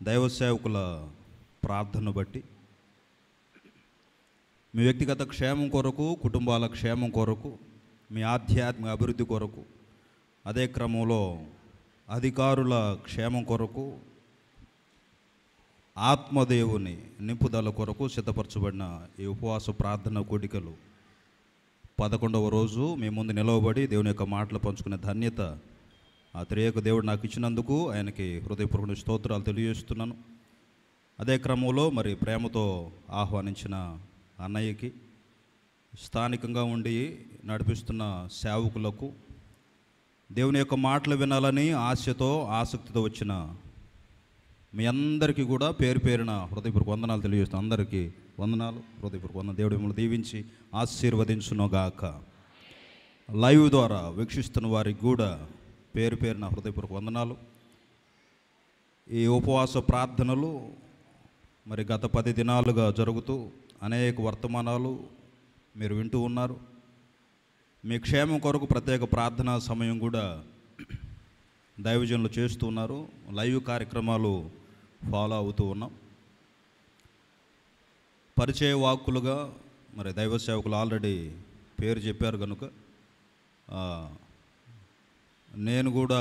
దైవ సేవకుల ప్రార్థనను బట్టి మీ వ్యక్తిగత క్షేమం కొరకు, కుటుంబాల క్షేమం కొరకు, మీ ఆధ్యాత్మిక అభివృద్ధి కొరకు, అదే క్రమంలో అధికారుల క్షేమం కొరకు, ఆత్మదేవుని నింపుదల కొరకు సిద్ధపరచబడిన ఈ ఉపవాస ప్రార్థన కూడికలు 11వ రోజు మీ ముందు నిలవబడి దేవుని యొక్క మాటలు పంచుకునే ధన్యత ఆ త్రియేక దేవుడు నాకు ఇచ్చినందుకు ఆయనకి హృదయపూర్వక స్తోత్రాలు తెలియజేస్తున్నాను. అదే క్రమంలో మరి ప్రేమతో ఆహ్వానించిన అన్నయ్యకి, స్థానికంగా ఉండి నడిపిస్తున్న సేవకులకు, దేవుని యొక్క మాటలు వినాలని ఆశతో ఆసక్తితో వచ్చిన మీ అందరికీ కూడా పేరు పేరున హృదయపూర్వక వందనాలు తెలియజేస్తాను. అందరికీ వందనాలు, హృదయపూర్వక వందనాలు. దేవుడు మిమ్మల్ని దీవించి ఆశీర్వదించునుగాక. లైవ్ ద్వారా వీక్షిస్తున్న వారికి కూడా పేరు పేరున హృదయపూర్వక వందనాలు. ఈ ఉపవాస ప్రార్థనలు మరి గత 10 దినాలుగా జరుగుతూ అనేక వర్తమానాలు మీరు వింటూ ఉన్నారు. మీ క్షేమం కొరకు ప్రత్యేక ప్రార్థనా సమయం కూడా దైవజనులు చేస్తూ ఉన్నారు. లైవ్ కార్యక్రమాలు ఫాలో అవుతూ ఉన్నాం. పరిచయ వాక్కులుగా మరి దైవ సేవకులు ఆల్రెడీ పేరు చెప్పారు కనుక నేను కూడా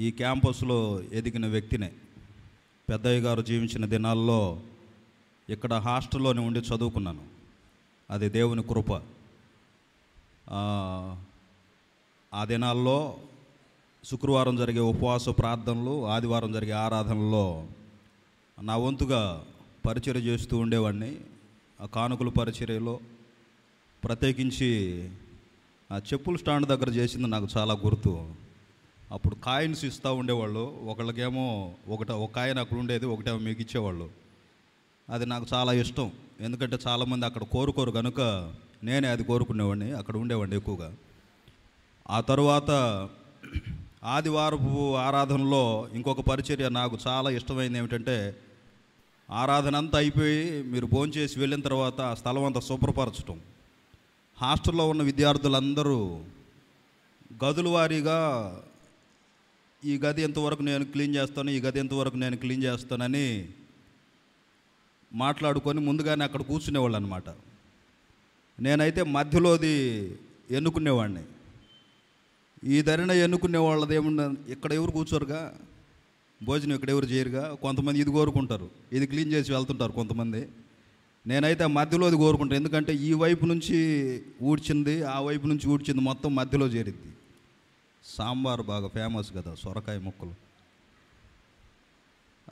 ఈ క్యాంపస్లో ఎదిగిన వ్యక్తినే. పెద్దయ్య గారు జీవించిన దినాల్లో ఇక్కడ హాస్టల్లోనే ఉండి చదువుకున్నాను. అది దేవుని కృప. ఆ దినాల్లో శుక్రవారం జరిగే ఉపవాస ప్రార్థనలు, ఆదివారం జరిగే ఆరాధనలో నా వంతుగా పరిచర్య చేస్తూ ఉండేవాడిని. ఆ కానుకల పరిచర్యలో ప్రత్యేకించి ఆ చెప్పుల స్టాండ్ దగ్గర చేసింది నాకు చాలా గుర్తు. అప్పుడు కాయిన్స్ ఇస్తూ ఉండేవాళ్ళు. ఒకళ్ళకేమో ఒక కాయిన్ అక్కడ ఉండేది, ఒకటేమో మీకు ఇచ్చేవాళ్ళు. అది నాకు చాలా ఇష్టం. ఎందుకంటే చాలామంది అక్కడ కోరుకోరు కనుక నేనే అది కోరుకునేవాడిని, అక్కడ ఉండేవాడిని ఎక్కువగా. ఆ తర్వాత ఆదివారపు ఆరాధనలో ఇంకొక పరిచర్య నాకు చాలా ఇష్టమైంది. ఏమిటంటే ఆరాధన అంతా అయిపోయి మీరు భోంచేసి వెళ్ళిన తర్వాత ఆ స్థలం అంతా శుభ్రపరచడం. హాస్టల్లో ఉన్న విద్యార్థులందరూ గదుల వారీగా ఈ గది ఎంతవరకు నేను క్లీన్ చేస్తాను, ఈ గది ఎంతవరకు నేను క్లీన్ చేస్తానని మాట్లాడుకొని ముందుగానే అక్కడ కూర్చునేవాళ్ళు అనమాట. నేనైతే మధ్యలోది ఎన్నుకునేవాడిని. ఈ ధరణ ఎన్నుకునే వాళ్ళది ఏమన్నా, ఇక్కడ ఎవరు కూర్చోరుగా, భోజనం ఇక్కడ ఎవరు చేయరుగా. కొంతమంది ఇది కోరుకుంటారు, ఇది క్లీన్ చేసి వెళ్తుంటారు కొంతమంది. నేనైతే మధ్యలోది కోరుకుంటాను. ఎందుకంటే ఈ వైపు నుంచి ఊడ్చింది, ఆ వైపు నుంచి ఊడ్చింది మొత్తం మధ్యలో చేరిద్ది. సాంబార్ బాగా ఫేమస్ కదా, సొరకాయ ముక్కలు,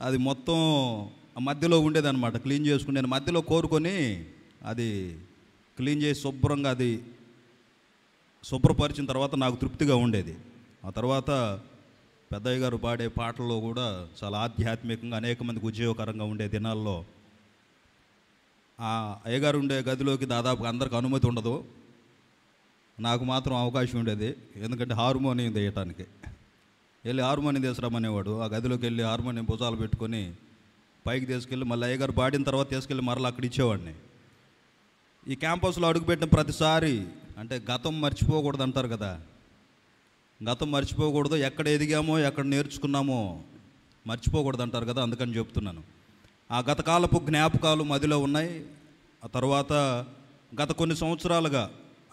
అది మొత్తం మధ్యలో ఉండేదన్నమాట. క్లీన్ చేసుకుని నేను మధ్యలో కోరుకొని అది క్లీన్ చేసి శుభ్రంగా అది శుభ్రపరిచిన తర్వాత నాకు తృప్తిగా ఉండేది. ఆ తర్వాత పెద్దయ్య గారు పాడే పాటల్లో కూడా చాలా ఆధ్యాత్మికంగా అనేక మందికి ఉద్యోగకరంగా ఉండే దినాల్లో ఆ అయ్యగారు ఉండే గదిలోకి దాదాపు అందరికి అనుమతి ఉండదు. నాకు మాత్రం అవకాశం ఉండేది. ఎందుకంటే హార్మోనియం తీయటానికి వెళ్ళి హార్మోనియం తీసుకురామనేవాడు. ఆ గదిలోకి వెళ్ళి హార్మోనియం భుజాలు పెట్టుకొని పైకి తీసుకెళ్ళి మళ్ళీ అయ్యగారు పాడిన తర్వాత తీసుకెళ్ళి మరలా అక్కడ ఇచ్చేవాడిని. ఈ క్యాంపస్లో అడుగుపెట్టిన ప్రతిసారి అంటే గతం మర్చిపోకూడదు అంటారు కదా, గతం మర్చిపోకూడదు. ఎక్కడ ఎదిగామో ఎక్కడ నేర్చుకున్నామో మర్చిపోకూడదు అంటారు కదా, అందుకని చెప్తున్నాను. ఆ గతకాలపు జ్ఞాపకాలు మదిలో ఉన్నాయి. ఆ తర్వాత గత కొన్ని సంవత్సరాలుగా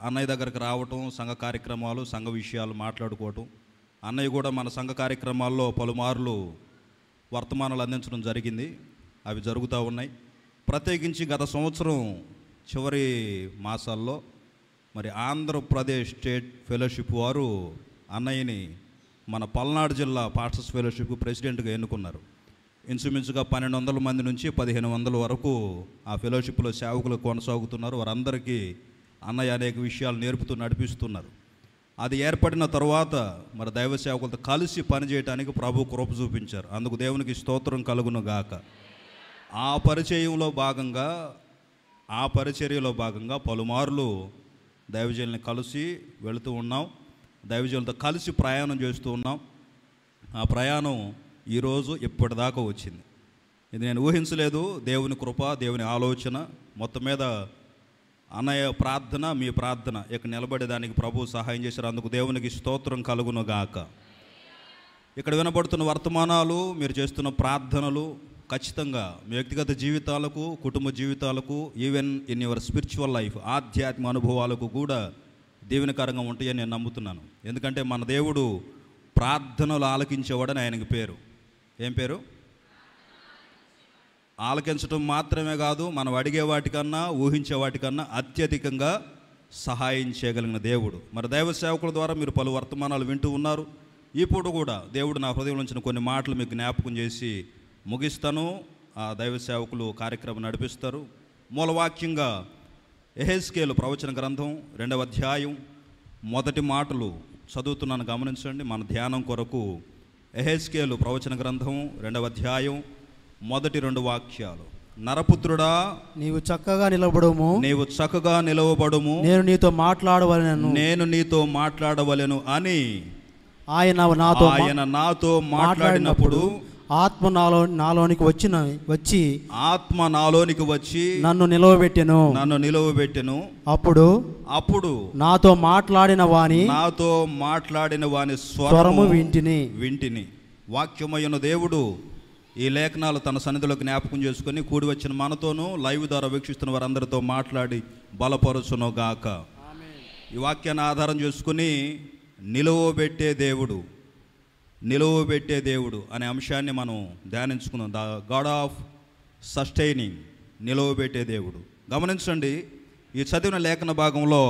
అన్నయ్య దగ్గరికి రావటం, సంఘ కార్యక్రమాలు, సంఘ విషయాలు మాట్లాడుకోవటం. అన్నయ్య కూడా మన సంఘ కార్యక్రమాల్లో పలుమార్లు వర్తమానాలు అందించడం జరిగింది. అవి జరుగుతూ ఉన్నాయి. ప్రత్యేకించి గత సంవత్సరం చివరి మాసాల్లో మరి ఆంధ్రప్రదేశ్ స్టేట్ ఫెలోషిప్ వారు అన్నయ్యని మన పల్నాడు జిల్లా పాస్టర్స్ ఫెలోషిప్ ప్రెసిడెంట్గా ఎన్నుకున్నారు. ఇంచుమించుగా 1200 మంది నుంచి 1500 వరకు ఆ ఫెలోషిప్లో సేవకులు కొనసాగుతున్నారు. వారందరికీ అన్నయ్య అనేక విషయాలు నేర్పుతూ నడిపిస్తున్నారు. అది ఏర్పడిన తర్వాత మరి దైవ సేవకులతో కలిసి పనిచేయడానికి ప్రభు కృప చూపించారు. అందుకు దేవునికి స్తోత్రం కలుగును గాక. ఆ పరిచర్యలో భాగంగా పలుమార్లు దైవజనుల్ని కలిసి వెళుతూ ఉన్నాం. దైవజనులతో కలిసి ప్రయాణం చేస్తూ ఉన్నాం. ఆ ప్రయాణం ఈరోజు ఇప్పటిదాకా వచ్చింది. ఇది నేను ఊహించలేదు. దేవుని కృప, దేవుని ఆలోచన. మొత్తం మీద అన్నయ్య ప్రార్థన, మీ ప్రార్థన ఇక్కడ నిలబడేదానికి ప్రభు సహాయం చేశారు. అందుకు దేవునికి స్తోత్రం కలుగును గాక. ఇక్కడ వినబడుతున్న వర్తమానాలు, మీరు చేస్తున్న ప్రార్థనలు ఖచ్చితంగా మీ వ్యక్తిగత జీవితాలకు, కుటుంబ జీవితాలకు, even in your spiritual life, ఆధ్యాత్మిక అనుభవాలకు కూడా దీవెనకరంగా ఉంటాయని నేను నమ్ముతున్నాను. ఎందుకంటే మన దేవుడు ప్రార్థనలు ఆలకించేవాడని ఆయనకి పేరు. ఏం పేరు? ఆలకించడం మాత్రమే కాదు, మనం అడిగే వాటికన్నా, ఊహించే వాటికన్నా అత్యధికంగా సహాయం చేయగలిగిన దేవుడు. మరి దైవ సేవకుల ద్వారా మీరు పలు వర్తమానాలు వింటూ ఉన్నారు. ఇప్పుడు కూడా దేవుడు నా హృదయంలో ఉంచిన కొన్ని మాటలు మీకు జ్ఞాపకం చేసి ముగిస్తాను. ఆ దైవ సేవకులు కార్యక్రమం నడిపిస్తారు. మూలవాక్యంగా యెహెజ్కేలు ప్రవచన గ్రంథం 2వ అధ్యాయం మొదటి మాటలు చదువుతున్నాను, గమనించండి. మన ధ్యానం కొరకు యెహెజ్కేలు ప్రవచన గ్రంథం 2వ అధ్యాయం మొదటి 2 వాక్యాలు. నరపుత్రుడా, నీవు చక్కగా నిలవబడుము, నేను నీతో మాట్లాడవలెను అని ఆయన నాతో మాట్లాడినప్పుడు ఆత్మ నాలోనికి వచ్చి నన్ను నిలవబెట్టెను. అప్పుడు నాతో మాట్లాడిన వాని స్వరము వింటిని. వాక్యమయ్యున్న దేవుడు ఈ లేఖనాలు తన సన్నిధిలో జ్ఞాపకం చేసుకొని కూడి వచ్చిన మనతోనూ, లైవ్ ద్వారా వీక్షిస్తున్న వారందరితో మాట్లాడి బలపరుచును గాక. ఈ వాక్యాన్ని ఆధారం చేసుకుని నిలువబెట్టే దేవుడు అనే అంశాన్ని మనం ధ్యానించుకున్నాం. ద గాడ్ ఆఫ్ సస్టైనింగ్, నిలువబెట్టే దేవుడు. గమనించండి, ఈ చదివిన లేఖన భాగంలో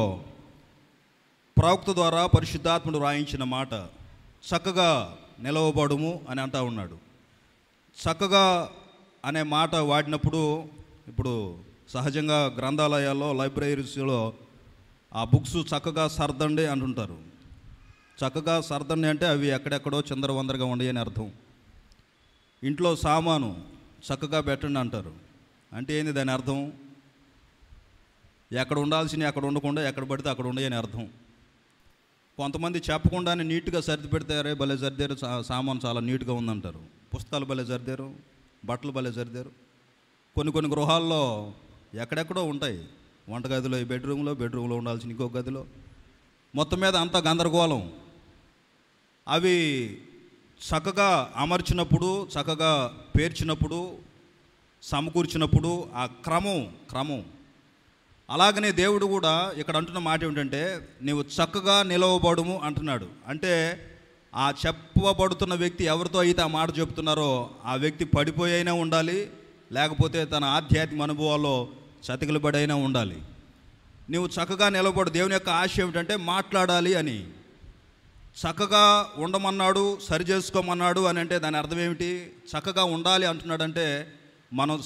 ప్రవక్త ద్వారా పరిశుద్ధాత్ముడు రాయించిన మాట చక్కగా నిలవబడుము అని అంటా ఉన్నాడు. చక్కగా అనే మాట వాడినప్పుడు, ఇప్పుడు సహజంగా గ్రంథాలయాల్లో, లైబ్రరీస్లో ఆ బుక్స్ చక్కగా సర్దండి అంటుంటారు. చక్కగా సర్దండి అంటే అవి ఎక్కడెక్కడో చిందరవందరగా ఉండయని అర్థం. ఇంట్లో సామాను చక్కగా పెట్టండి అంటారు. అంటే ఏంది దాని అర్థం? ఎక్కడ ఉండాల్సినవి అక్కడ ఉండకుండా ఎక్కడ పడితే అక్కడ ఉండయని అర్థం. కొంతమంది చెప్పకుండానే నీట్గా సర్ది పెడతారే, భలే సర్దారు, సామాను చాలా నీట్గా ఉందంటారు. పుస్తకాలు భలే సర్దారు, బట్టలు భలే సర్దారు. కొన్ని గృహాల్లో ఎక్కడెక్కడో ఉంటాయి. వంటగదిలో, ఈ బెడ్రూమ్లో ఉండాల్సిన ఇంకో గదిలో, మొత్తం మీద అంతా గందరగోళం. అవి చక్కగా అమర్చినప్పుడు, చక్కగా పేర్చినప్పుడు, సమకూర్చినప్పుడు ఆ క్రమం. అలాగనే దేవుడు కూడా ఇక్కడ అంటున్న మాట ఏమిటంటే, నీవు చక్కగా నిలవబడుము అంటున్నాడు. అంటే ఆ చెప్పబడుతున్న వ్యక్తి ఎవరితో అయితే ఆ మాట చెప్తున్నారో ఆ వ్యక్తి పడిపోయినా ఉండాలి, లేకపోతే తన ఆధ్యాత్మిక అనుభవాల్లో చతికిలబడైనా ఉండాలి. నీవు చక్కగా నిలబడు. దేవుని యొక్క ఆశ ఏమిటంటే మాట్లాడాలి అని. చక్కగా ఉండమన్నాడు, సరి చేసుకోమన్నాడు అని అంటే దాని అర్థం ఏమిటి? చక్కగా ఉండాలి అంటున్నాడంటే మనం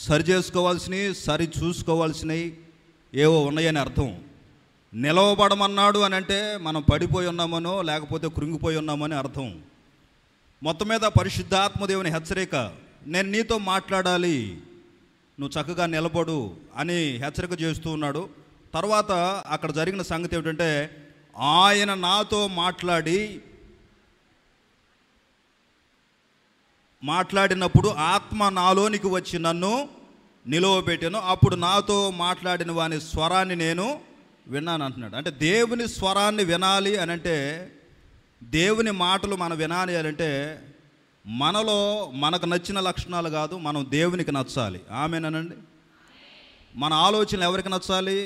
సరి చేసుకోవాల్సినవి, సరి చూసుకోవాల్సినవి ఏవో ఉన్నాయని అర్థం. నిలవబడమన్నాడు అని అంటే మనం పడిపోయి ఉన్నామనో లేకపోతే కృంగిపోయి ఉన్నామని అర్థం. మొత్తం మీద పరిశుద్ధాత్మ దేవుని హెచ్చరిక, నేను నీతో మాట్లాడాలి, నువ్వు చక్కగా నిలబడు అని హెచ్చరిక చేస్తూ ఉన్నాడు. తర్వాత అక్కడ జరిగిన సంగతి ఏమిటంటే, ఆయన నాతో మాట్లాడినప్పుడు ఆత్మ నాలోనికి వచ్చి నన్ను నిలవబెట్టాను. అప్పుడు నాతో మాట్లాడిన వాని స్వరాన్ని నేను విన్నాను అంటున్నాడు. అంటే దేవుని స్వరాన్ని వినాలి అని అంటే, దేవుని మాటలు మనం వినాలి అని అంటే మనలో మనకు నచ్చిన లక్షణాలు కాదు, మనం దేవునికి నచ్చాలి. ఆమేనండి. మన ఆలోచనలు ఎవరికి నచ్చాలి?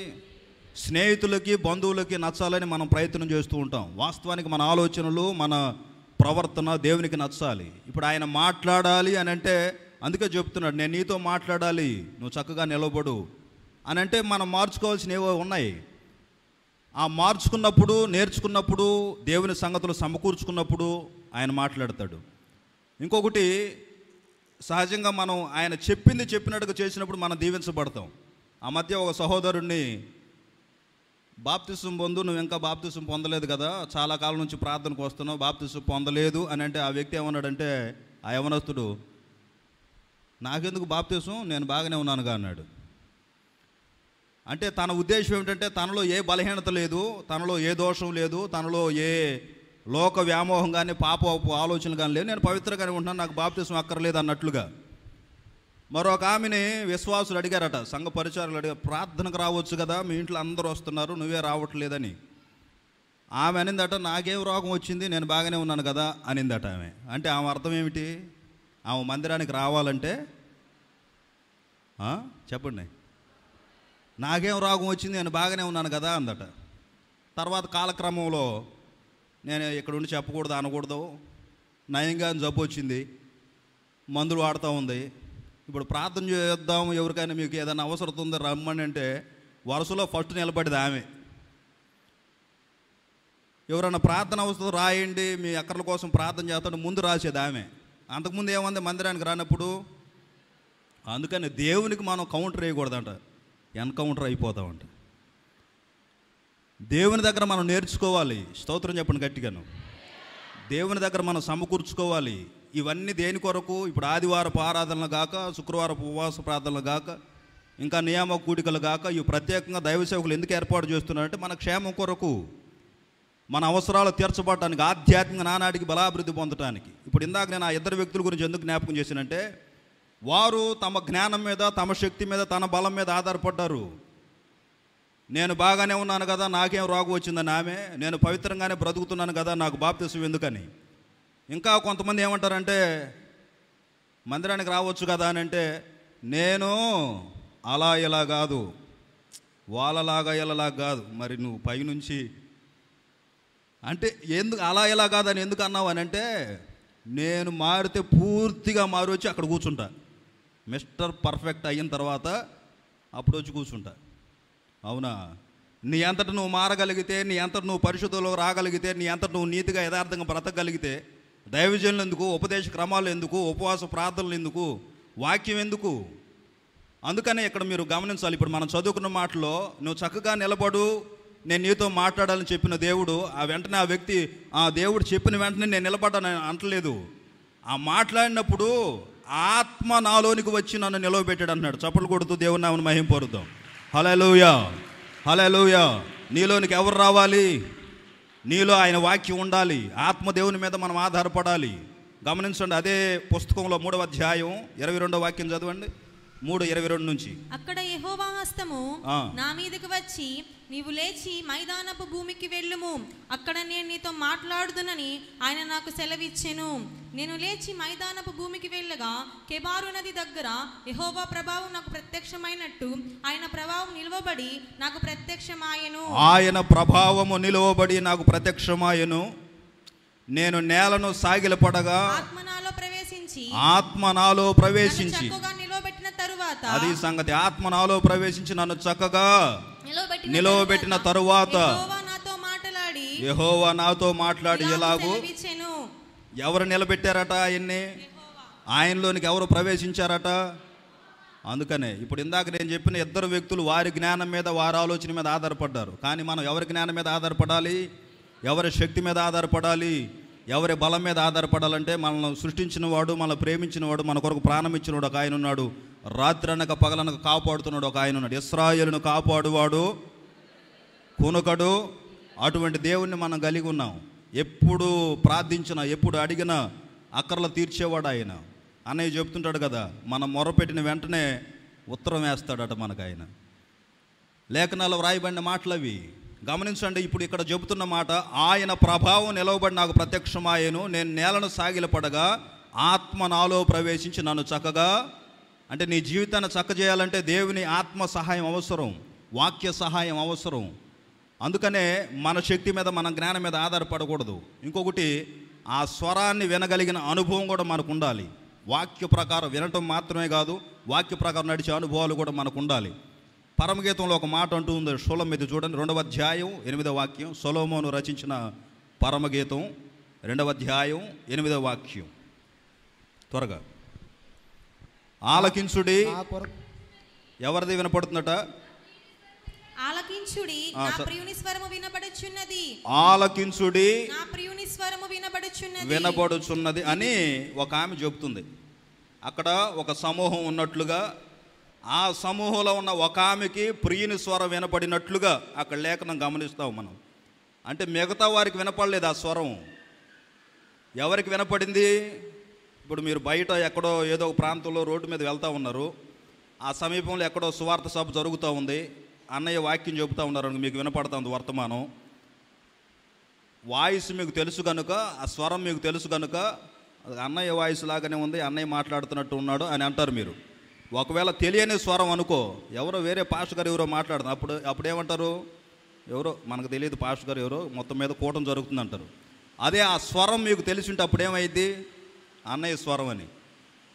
స్నేహితులకి, బంధువులకి నచ్చాలని మనం ప్రయత్నం చేస్తూ ఉంటాం. వాస్తవానికి మన ఆలోచనలు, మన ప్రవర్తన దేవునికి నచ్చాలి. ఇప్పుడు ఆయన మాట్లాడాలి అని అంటే అందుకే చెప్తున్నాడు, నేను నీతో మాట్లాడాలి, నువ్వు చక్కగా నిలబడు అని అంటే మనం మార్చుకోవాల్సిన ఏవో ఉన్నాయి. ఆ మార్చుకున్నప్పుడు, నేర్చుకున్నప్పుడు, దేవుని సంగతులు సమకూర్చుకున్నప్పుడు ఆయన మాట్లాడతాడు. ఇంకొకటి, సహజంగా మనం ఆయన చెప్పింది చెప్పినట్టుగా చేసినప్పుడు మనం దీవించబడతాం. ఆ మధ్య ఒక సహోదరుణ్ణి, బాప్తిసం పొందు, నువ్వు ఇంకా బాప్తిసం పొందలేదు కదా, చాలా కాలం నుంచి ప్రార్థనకు వస్తున్నావు, బాప్తిసం పొందలేదు అని అంటే ఆ వ్యక్తి ఏమన్నాడంటే, ఆ యవనస్తుడు, నాకెందుకు బాప్తిసం, నేను బాగానే ఉన్నానుగా అన్నాడు. అంటే తన ఉద్దేశం ఏమిటంటే తనలో ఏ బలహీనత లేదు, తనలో ఏ దోషం లేదు, తనలో ఏ లోక వ్యామోహం కానీ పాప ఆలోచనలు కానీ లేదు, నేను పవిత్రంగానే ఉంటున్నాను, నాకు బాప్తిసం అక్కర్లేదు అన్నట్లుగా. మరొక ఆమెని విశ్వాసులు అడిగారట, సంఘ పరిచారులు అడిగారు, ప్రార్థనకు రావచ్చు కదా, మీ ఇంట్లో అందరూ వస్తున్నారు, నువ్వే రావట్లేదని. ఆమె అనిందట, నాకేం రోగం వచ్చింది, నేను బాగానే ఉన్నాను కదా అనిందట ఆమె. అంటే ఆమె అర్థం ఏమిటి? ఆమె మందిరానికి రావాలంటే చెప్పండి, నాకేం రోగం వచ్చింది, నేను బాగానే ఉన్నాను కదా అందట. తర్వాత కాలక్రమంలో నేను ఇక్కడ ఉండి చెప్పకూడదు అనకూడదు, నయంగా జబ్బు వచ్చింది, మందులు వాడుతూ ఉంది. ఇప్పుడు ప్రార్థన చేద్దాం, ఎవరికైనా మీకు ఏదైనా అవసరం ఉందో రమ్మని అంటే వరుసలో ఫస్ట్ నిలబడేది ఆమె. ఎవరైనా ప్రార్థన అవసరం రాయండి, మీ అక్కర్ల కోసం ప్రార్థన చేస్తాడు, ముందు రాసేది ఆమె. అంతకుముందు ఏమంది, మందిరానికి రానప్పుడు. అందుకని దేవునికి మనం కౌంటర్ వేయకూడదంట, ఎన్కౌంటర్ అయిపోతామంట. దేవుని దగ్గర మనం నేర్చుకోవాలి. స్తోత్రం చెప్పండి గట్టిగాను. దేవుని దగ్గర మనం సమకూర్చుకోవాలి. ఇవన్నీ దేని కొరకు? ఇప్పుడు ఆదివారపు ఆరాధనలు గాక, శుక్రవారపు ఉపవాస ప్రార్థనలు గాక, ఇంకా నియామక కూడికలు గాక, ఇవి ప్రత్యేకంగా దైవ సేవకులు ఎందుకు ఏర్పాటు చేస్తున్నారంటే మన క్షేమం కొరకు, మన అవసరాలు తీర్చబడటానికి, ఆధ్యాత్మిక నానాటికి బలాభివృద్ధి పొందటానికి. ఇప్పుడు ఇందాక నేను ఆ ఇద్దరు వ్యక్తుల గురించి ఎందుకు జ్ఞాపకం చేశానంటే, వారు తమ జ్ఞానం మీద, తమ శక్తి మీద, తన బలం మీద ఆధారపడ్డారు. నేను బాగానే ఉన్నాను కదా, నాకేం రోగం వచ్చిందని ఆమె, నేను పవిత్రంగానే బ్రతుకుతున్నాను కదా, నాకు బాప్తిసం ఎందుకని. ఇంకా కొంతమంది ఏమంటారంటే, మందిరానికి రావచ్చు కదా అని అంటే, నేను అలా ఇలా కాదు, వాళ్ళలాగా ఇలాగా కాదు. మరి నువ్వు పైనుంచి అంటే ఎందుకు అలా ఇలా కాదని ఎందుకు అన్నావు అని అంటే, నేను మారితే పూర్తిగా మారి వచ్చి అక్కడ కూర్చుంటా, మిస్టర్ పర్ఫెక్ట్ అయిన తర్వాత అప్పుడు వచ్చి కూర్చుంటా. అవునా? నీ అంతట నువ్వు మారగలిగితే, నీ అంతట నువ్వు పరిశుద్ధంలో రాగలిగితే, నీ అంతట నువ్వు నీతిగా యథార్థంగా బ్రతకగలిగితే, దైవజనులు ఎందుకు, ఉపదేశ క్రమాలు ఎందుకు, ఉపవాస ప్రార్థనలు ఎందుకు, వాక్యం ఎందుకు? అందుకనే ఇక్కడ మీరు గమనించాలి. ఇప్పుడు మనం చదువుకున్న మాటలో, నువ్వు చక్కగా నిలబడు, నేను నీతో మాట్లాడాలని చెప్పిన దేవుడు, ఆ వెంటనే ఆ వ్యక్తి ఆ దేవుడు చెప్పిన వెంటనే నేను నిలబడ్డాను అంటలేదు. ఆ మాట్లాడినప్పుడు ఆత్మ నాలోనికి వచ్చి నన్ను నిలవబెట్టాడు అన్నాడు. చప్పట్లు కొడుతూ దేవుని నామమున మహిమ పొందుదాం. హల్లెలూయా, హల్లెలూయా. నీలోనికి ఎవరు రావాలి? నీలో ఆయన వాక్యం ఉండాలి. ఆత్మ దేవుని మీద మనం ఆధారపడాలి. గమనించండి, అదే పుస్తకంలో 3వ అధ్యాయం 22వ వాక్యం చదవండి. 3:22 నుంచి. అక్కడ యెహోవా హస్తము నా మీదకి వచ్చి, నీవు లేచి మైదానపు భూమికి వెళ్ళుము, అక్కడ నేను నీతో మాట్లాడుదునని ఆయన నాకు సెలవిచ్చెను. నేను లేచి మైదానపు భూమికి వెళ్ళగా, కెబారు నది దగ్గర యెహోవా ప్రభావం నాకు ప్రత్యక్షమైనట్టు ఆయన ప్రభావం నిలువబడి నాకు ప్రత్యక్షమాయెను. ఆయన ప్రభావము నిలువబడి నాకు ప్రత్యక్షమాయెను. నేను నేలను సాగిలపడగా ఆత్మ నాలో ప్రవేశించి నిలవబెట్టిన తరువాత, అది సంగతి, ఆత్మ నాలో ప్రవేశించి నన్ను చక్కగా నిలవబెట్టిన తరువాత యెహోవా నాతో మాట్లాడి ఎలాగూ. ఎవరు నిలబెట్టారట ఆయన్ని? ఆయనలోనికి ఎవరు ప్రవేశించారట? అందుకనే ఇప్పుడు ఇందాక నేను చెప్పిన ఇద్దరు వ్యక్తులు వారి జ్ఞానం మీద, వారి ఆలోచన మీద ఆధారపడ్డారు. కానీ మనం ఎవరి జ్ఞానం మీద ఆధారపడాలి? ఎవరి శక్తి మీద ఆధారపడాలి? ఎవరి బలం మీద ఆధారపడాలంటే, మనల్ని సృష్టించిన వాడు, మనల్ని ప్రేమించిన వాడు, మన కొరకు ప్రాణం ఇచ్చినవాడు ఒక ఆయన ఉన్నాడు. రాత్రి అనక పగలనక కాపాడుతున్నాడు ఒక ఆయన ఉన్నాడు. ఇశ్రాయేలును కాపాడువాడు కునుకడు. అటువంటి దేవుణ్ణి మనం కలిగి ఉన్నాం. ఎప్పుడు ప్రార్థించినా, ఎప్పుడు అడిగినా అక్కర్లు తీర్చేవాడు ఆయన. అన్నయ్య చెప్తుంటాడు కదా, మనం మొరపెట్టిన వెంటనే ఉత్తరం వేస్తాడట మనకు ఆయన. లేఖనాలు వ్రాయబడిన మాటలు అవి. గమనించండి, ఇప్పుడు ఇక్కడ చెబుతున్న మాట, ఆయన ప్రభావం నిలవబడి నాకు ప్రత్యక్షమాయెను. నేను నేలను సాగిలపడగా ఆత్మ నాలో ప్రవేశించి నన్ను చక్కగా, అంటే నీ జీవితాన్ని చక్క చేయాలంటే దేవుని ఆత్మ సహాయం అవసరం, వాక్య సహాయం అవసరం. అందుకనే మన శక్తి మీద, మన జ్ఞానం మీద ఆధారపడకూడదు. ఇంకొకటి, ఆ స్వరాన్ని వినగలిగిన అనుభవం కూడా మనకు ఉండాలి. వాక్య ప్రకారం వినటం మాత్రమే కాదు, వాక్య ప్రకారం నడిచే అనుభవాలు కూడా మనకు ఉండాలి. పరమగీతంలో ఒక మాట అంటూ ఉంది, షోలం మీద చూడండి, 2వ అధ్యాయం 8వ వాక్యం. సొలొమోను రచించిన పరమగీతం 2వ అధ్యాయం 8వ వాక్యం. త్వరగా ఆలకించుడి. ఎవరిది వినపడుతుందట? ఆలకించుడి, నా ప్రియుని స్వరము వినబడుచున్నది. ఆలకించుడి, నా ప్రియుని స్వరము వినబడుచున్నది అని ఒక ఆమె చెబుతుంది. అక్కడ ఒక సమూహం ఉన్నట్లుగా, ఆ సమూహంలో ఉన్న ఒక ఆమెకి ప్రియుని స్వరం వినపడినట్లుగా అక్కడ లేఖనం గమనిస్తాం మనం. అంటే మిగతా వారికి వినపడలేదు ఆ స్వరం. ఎవరికి వినపడింది? ఇప్పుడు మీరు బయట ఎక్కడో ఏదో ఒక ప్రాంతంలో రోడ్డు మీద వెళ్తూ ఉన్నారు, ఆ సమీపంలో ఎక్కడో సువార్త సభ జరుగుతూ ఉంది, అన్నయ్య వాక్యం చెబుతూ ఉన్నారు, మీకు వినపడుతుంది వర్తమానం. వాయిస్ మీకు తెలుసు కనుక, ఆ స్వరం మీకు తెలుసు కనుక అన్నయ్య వాయిస్ లాగానే ఉంది, అన్నయ్య మాట్లాడుతున్నట్టు ఉన్నాడు అని అంటారు మీరు. ఒకవేళ తెలియని స్వరం అనుకో, ఎవరో వేరే పాస్టర్ గారు ఎవరో మాట్లాడుతున్నారు, అప్పుడు ఏమంటారు? ఎవరో మనకు తెలియదు పాస్టర్ గారు ఎవరో, మొత్తం మీద కూటం జరుగుతుంది అంటారు. అదే ఆ స్వరం మీకు తెలిసి ఉంటే అప్పుడు ఏమైంది? అన్నయ్య స్వరం అని.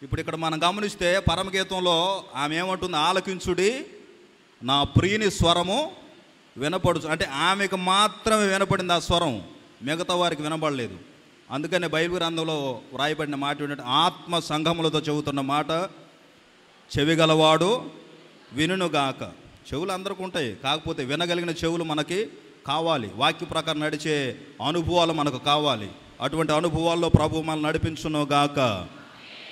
ఇప్పుడు ఇక్కడ మనం గమనిస్తే పరమగీతంలో ఆమె ఏమంటుంది? ఆలకించుడి నా ప్రియుని స్వరము వినపడుచు. అంటే ఆమెకు మాత్రమే వినపడింది ఆ స్వరం, మిగతా వారికి వినపడలేదు. అందుకనే బైబిల్ గ్రంథంలో వ్రాయబడిన మాట ఏంటంటే, ఆత్మ సంఘములతో చెబుతున్న మాట, చెవిగలవాడు వినుగాక. చెవులు అందరికీ ఉంటాయి, కాకపోతే వినగలిగిన చెవులు మనకి కావాలి. వాక్య ప్రకారం నడిచే అనుభవాలు మనకు కావాలి. అటువంటి అనుభవాల్లో ప్రభు మనల్ని నడిపించునుగాక.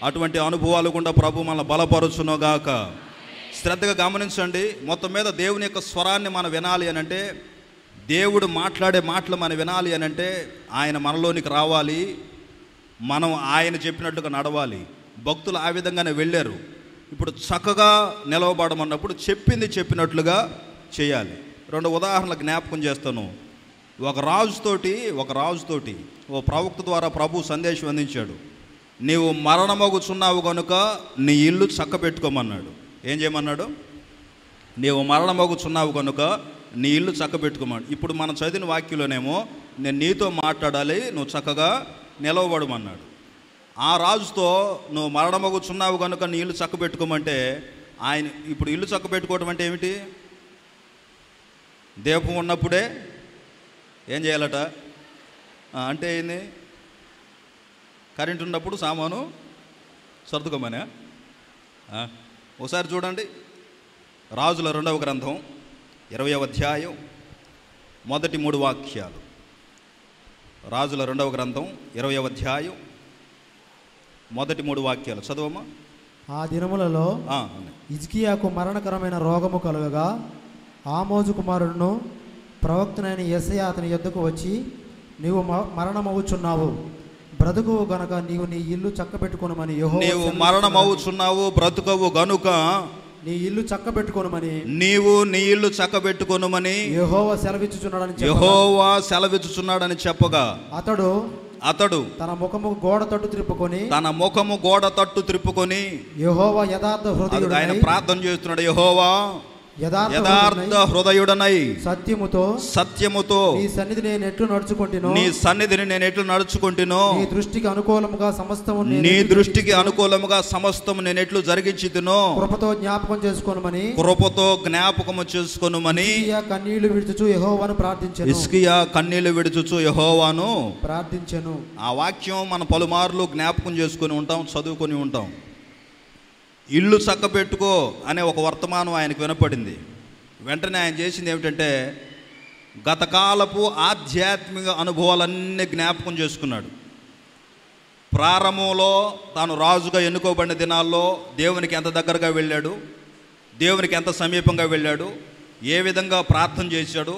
అటువంటి అనుభవాలు గుండా ప్రభు మనల్ని బలపరుచునుగాక. శ్రద్ధగా గమనించండి. మొత్తం మీద దేవుని యొక్క స్వరాన్ని మనం వినాలి అని అంటే, దేవుడు మాట్లాడే మాటలు మనం వినాలి అని అంటే, ఆయన మనలోనికి రావాలి, మనం ఆయన చెప్పినట్లుగా నడవాలి. భక్తులు ఆ విధంగానే వెళ్ళారు. ఇప్పుడు చక్కగా నిలవబడమన్నప్పుడు చెప్పింది చెప్పినట్లుగా చేయాలి. 2 ఉదాహరణలు జ్ఞాపకం చేస్తాను. ఒక రాజుతోటి ఓ ప్రవక్త ద్వారా ప్రభు సందేశం అందించాడు. నీవు మరణమగుచున్నావు కనుక నీ ఇల్లు చక్కబెట్టుకోమన్నాడు. ఏం చేయమన్నాడు? నీవు మరణమగుచున్నావు కనుక నీ ఇల్లు చక్కబెట్టుకోమన్నాడు. ఇప్పుడు మనం చదివిన వాక్యంలోనేమో నేను నీతో మాట్లాడాలి, నువ్వు చక్కగా నిలవబడమన్నాడు. ఆ రాజుతో నువ్వు మరణమగుచున్నావు కనుక నీ ఇల్లు చక్కబెట్టుకోమంటే, ఆయన ఇప్పుడు ఇల్లు చక్కబెట్టుకోవడం అంటే ఏమిటి? దీపం ఉన్నప్పుడే ఏం చేయాలట? అంటే ఏంది? కరెంట్ ఉన్నప్పుడు సామాను సర్దుకోమనే. ఒకసారి చూడండి, రాజుల 2వ గ్రంథం 20వ అధ్యాయం మొదటి 3 వాక్యాలు. రాజుల 2వ గ్రంథం 20వ అధ్యాయం మొదటి 3 వాక్యాలు చదవమ్మా. ఆ దినములలో హిజ్కియాకు మరణకరమైన రోగము కలుగగా ఆమోజు కుమారుడును ప్రవక్తనైన యెషయా అతని యొద్దకు వచ్చి, నీవు మరణమవుచున్నావు, బ్రతుకువు గనుక నీవు నీ ఇల్లు చక్కబెట్టుకొనుమని యెహోవా. నీవు మరణమవుచున్నావు, బ్రతుకవు గనుక నీ ఇల్లు చక్కబెట్టుకొనుమని, నీవు నీ ఇల్లు చక్కబెట్టుకొనుమని యెహోవా సెలవిచ్చుచున్నాడని చెప్పగా అతడు తన ముఖము గోడ తట్టు త్రిప్పుకొని యెహోవా యథార్థ హృదయుడనై, ఆయన ప్రార్థన చేస్తున్నాడు. యెహోవా యథార్థ హృదయుడనై సత్యముతో నీ సన్నిధిని నేను ఎట్లు నడుచుకుంటునో, నీ దృష్టికి అనుకూలముగా సమస్తము నేను ఎట్లు జరిగించుదునో కృపతో జ్ఞాపకము చేసుకొనుమని హిజ్కియా కన్నీళ్లు విడుచుచు యెహోవాను ప్రార్థించెను. ఆ వాక్యం మనం పలుమార్లు జ్ఞాపకం చేసుకొని ఉంటాం, చదువుకొని ఉంటాం. ఇల్లు చక్కబెట్టుకో అనే ఒక వర్తమానం ఆయనకు వినపడింది. వెంటనే ఆయన చేసింది ఏమిటంటే, గతకాలపు ఆధ్యాత్మిక అనుభవాలన్నీ జ్ఞాపకం చేసుకున్నాడు. ప్రారంభంలో తాను రాజుగా ఎన్నుకోబడిన దినాల్లో దేవునికి ఎంత దగ్గరగా వెళ్ళాడు, దేవునికి ఎంత సమీపంగా వెళ్ళాడు, ఏ విధంగా ప్రార్థన చేశాడు,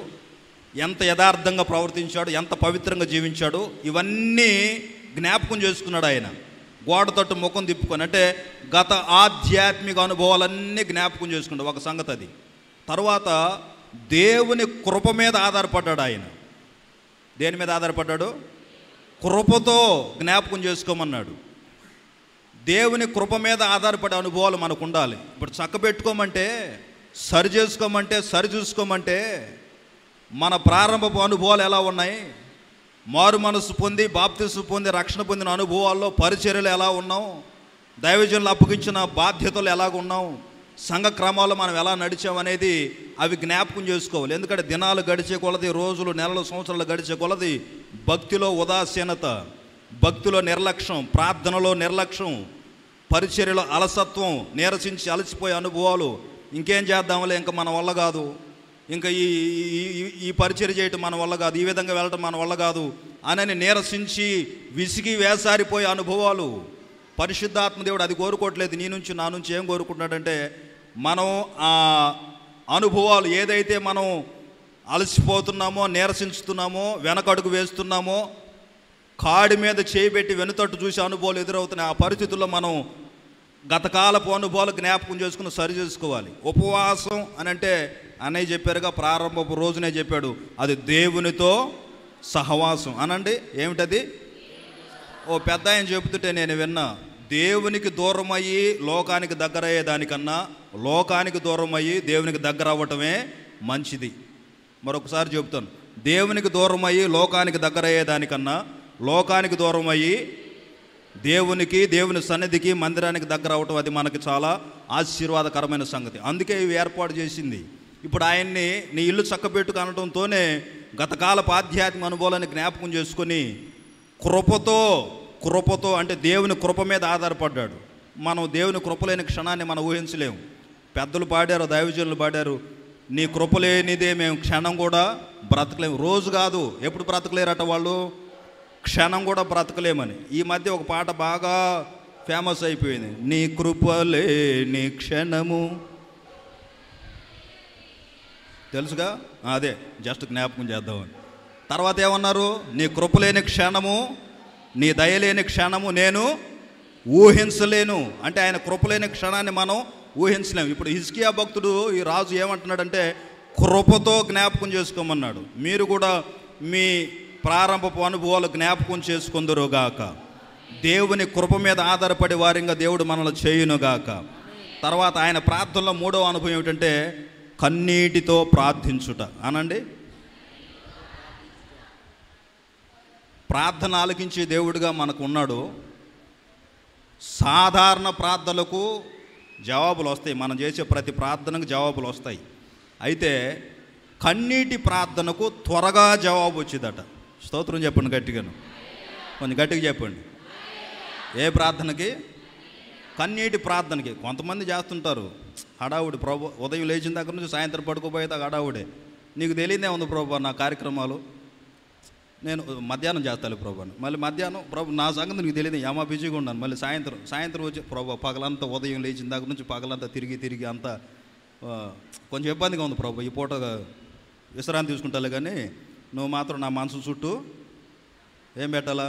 ఎంత యథార్థంగా ప్రవర్తించాడు, ఎంత పవిత్రంగా జీవించాడు, ఇవన్నీ జ్ఞాపకం చేసుకున్నాడు ఆయన. గోడ తట్టు ముఖం తిప్పుకొని, అంటే గత ఆధ్యాత్మిక అనుభవాలన్నీ జ్ఞాపకం చేసుకుంటాడు. ఒక సంగతి అది. తర్వాత దేవుని కృప మీద ఆధారపడ్డాడు ఆయన. దేని మీద ఆధారపడ్డాడు? కృపతో జ్ఞాపకం చేసుకోమన్నాడు. దేవుని కృప మీద ఆధారపడే అనుభవాలు మనకు ఉండాలి. ఇప్పుడు చక్కబెట్టుకోమంటే, సరి చేసుకోమంటే, సరి చూసుకోమంటే మన ప్రారంభపు అనుభవాలు ఎలా ఉన్నాయి? మారు మనసు పొంది బాప్తిస్మం పొంది రక్షణ పొందిన అనుభవాల్లో పరిచర్యలు ఎలా ఉన్నాం, దైవజనులు అప్పగించిన బాధ్యతలు ఎలాగ ఉన్నాం, సంఘ క్రమాల్లో మనం ఎలా నడిచామనేది అవి జ్ఞాపకం చేసుకోవాలి. ఎందుకంటే దినాలు గడిచే కొలది, రోజులు, నెలలు, సంవత్సరాలు గడిచే కొలది భక్తిలో ఉదాసీనత, భక్తిలో నిర్లక్ష్యం, ప్రార్థనలో నిర్లక్ష్యం, పరిచర్యలో అలసత్వం, నీరసించి అలసిపోయే అనుభవాలు, ఇంకేం చేద్దాంలే, ఇంకా మన వల్ల కాదు, ఇంకా ఈ పరిచర్య చేయటం మన వల్ల కాదు, ఈ విధంగా వెళ్ళటం మన వల్ల కాదు అని నీరసించి విసిగి వేసారిపోయే అనుభవాలు. పరిశుద్ధాత్మ దేవుడు అది కోరుకోవట్లేదు. నీ నుంచి నా నుంచి ఏం కోరుకుంటున్నాడంటే, మనం ఆ అనుభవాలు ఏదైతే మనం అలసిపోతున్నామో, నీరసించుతున్నామో, వెనకడుగు వేస్తున్నామో, కాడి మీద చేయబెట్టి వెనుతట్టు చూసే అనుభవాలు ఎదురవుతున్నాయి. ఆ పరిస్థితుల్లో మనం గతకాలపు అనుభవాలు జ్ఞాపకం చేసుకుని సరి చేసుకోవాలి. ఉపవాసం అని అంటే అన్నయ్య చెప్పారుగా, ప్రారంభపు రోజునే చెప్పాడు, అది దేవునితో సహవాసం అనండి. ఏమిటది? ఓ పెద్ద ఆయన చెబుతుంటే నేను విన్నా, దేవునికి దూరమయ్యి లోకానికి దగ్గర అయ్యేదానికన్నా లోకానికి దూరమయ్యి దేవునికి దగ్గర అవ్వటమే మంచిది. మరొకసారి చెబుతాను, దేవునికి దూరమయ్యి లోకానికి దగ్గర అయ్యేదానికన్నా లోకానికి దూరమయ్యి దేవుని సన్నిధికి మందిరానికి దగ్గర అవ్వటం అది మనకి చాలా ఆశీర్వాదకరమైన సంగతి. అందుకే ఇవి ఏర్పాటు చేసింది. ఇప్పుడు ఆయన్ని నీ ఇల్లు చక్కబెట్టుకు అనడంతోనే గతకాలపు ఆధ్యాత్మిక అనుభవాన్ని జ్ఞాపకం చేసుకొని కృపతో అంటే దేవుని కృప మీద ఆధారపడ్డాడు. మనం దేవుని కృపలేని క్షణాన్ని మనం ఊహించలేము. పెద్దలు పాడారు, దైవజనులు పాడారు, నీ కృపలేనిదే మేము క్షణం కూడా బ్రతకలేము. రోజు కాదు, ఎప్పుడు బ్రతకలేరట వాళ్ళు, క్షణం కూడా బ్రతకలేమని. ఈ మధ్య ఒక పాట బాగా ఫేమస్ అయిపోయింది, నీ కృపలేని క్షణము. తెలుసుగా? అదే జస్ట్ జ్ఞాపకం చేద్దామని. తర్వాత ఏమన్నారు? నీ కృపలేని క్షణము, నీ దయలేని క్షణము నేను ఊహించలేను. అంటే ఆయన కృపలేని క్షణాన్ని మనం ఊహించలేము. ఇప్పుడు హిజ్కియా భక్తుడు ఈ రాజు ఏమంటున్నాడంటే కృపతో జ్ఞాపకం చేసుకోమన్నాడు. మీరు కూడా మీ ప్రారంభపు అనుభవాలు జ్ఞాపకం చేసుకుందరుగాక. దేవుని కృప మీద ఆధారపడి వారిగా దేవుడు మనల్ని చేయునుగాక. తర్వాత ఆయన ప్రార్థనలో మూడవ అనుభవం ఏమిటంటే కన్నీటితో ప్రార్థించుట అనండి. ప్రార్థన ఆలకించే దేవుడిగా మనకు ఉన్నాడు. సాధారణ ప్రార్థనలకు జవాబులు వస్తాయి, మనం చేసే ప్రతి ప్రార్థనకు జవాబులు వస్తాయి. అయితే కన్నీటి ప్రార్థనకు త్వరగా జవాబు వచ్చిందట. స్తోత్రం చెప్పండి గట్టిగాను, కొంచెం గట్టిగా చెప్పండి. ఏ ప్రార్థనకి? కన్నీటి ప్రార్థనకి. కొంతమంది చేస్తుంటారు హడావుడి, ప్రభు ఉదయం లేచిన దగ్గర నుంచి సాయంత్రం పడుకోపోయేదాకా హడావుడే. నీకు తెలియదే ఉంది ప్రభు నా కార్యక్రమాలు, నేను మధ్యాహ్నం చేస్తాను ప్రభు అని. మళ్ళీ మధ్యాహ్నం ప్రభు నా సంగతి నీకు తెలియదు, ఏమా బిజీగా ఉన్నాను. మళ్ళీ సాయంత్రం వచ్చి ప్రభు పగలంతా ఉదయం లేచిన దగ్గర నుంచి పగలంతా తిరిగి అంతా కొంచెం ఇబ్బందిగా ఉంది ప్రభు, ఈ పూట విశ్రాంతి తీసుకుంటాలే, కానీ నువ్వు మాత్రం నా మనసు చుట్టూ ఏం పెట్టాలా?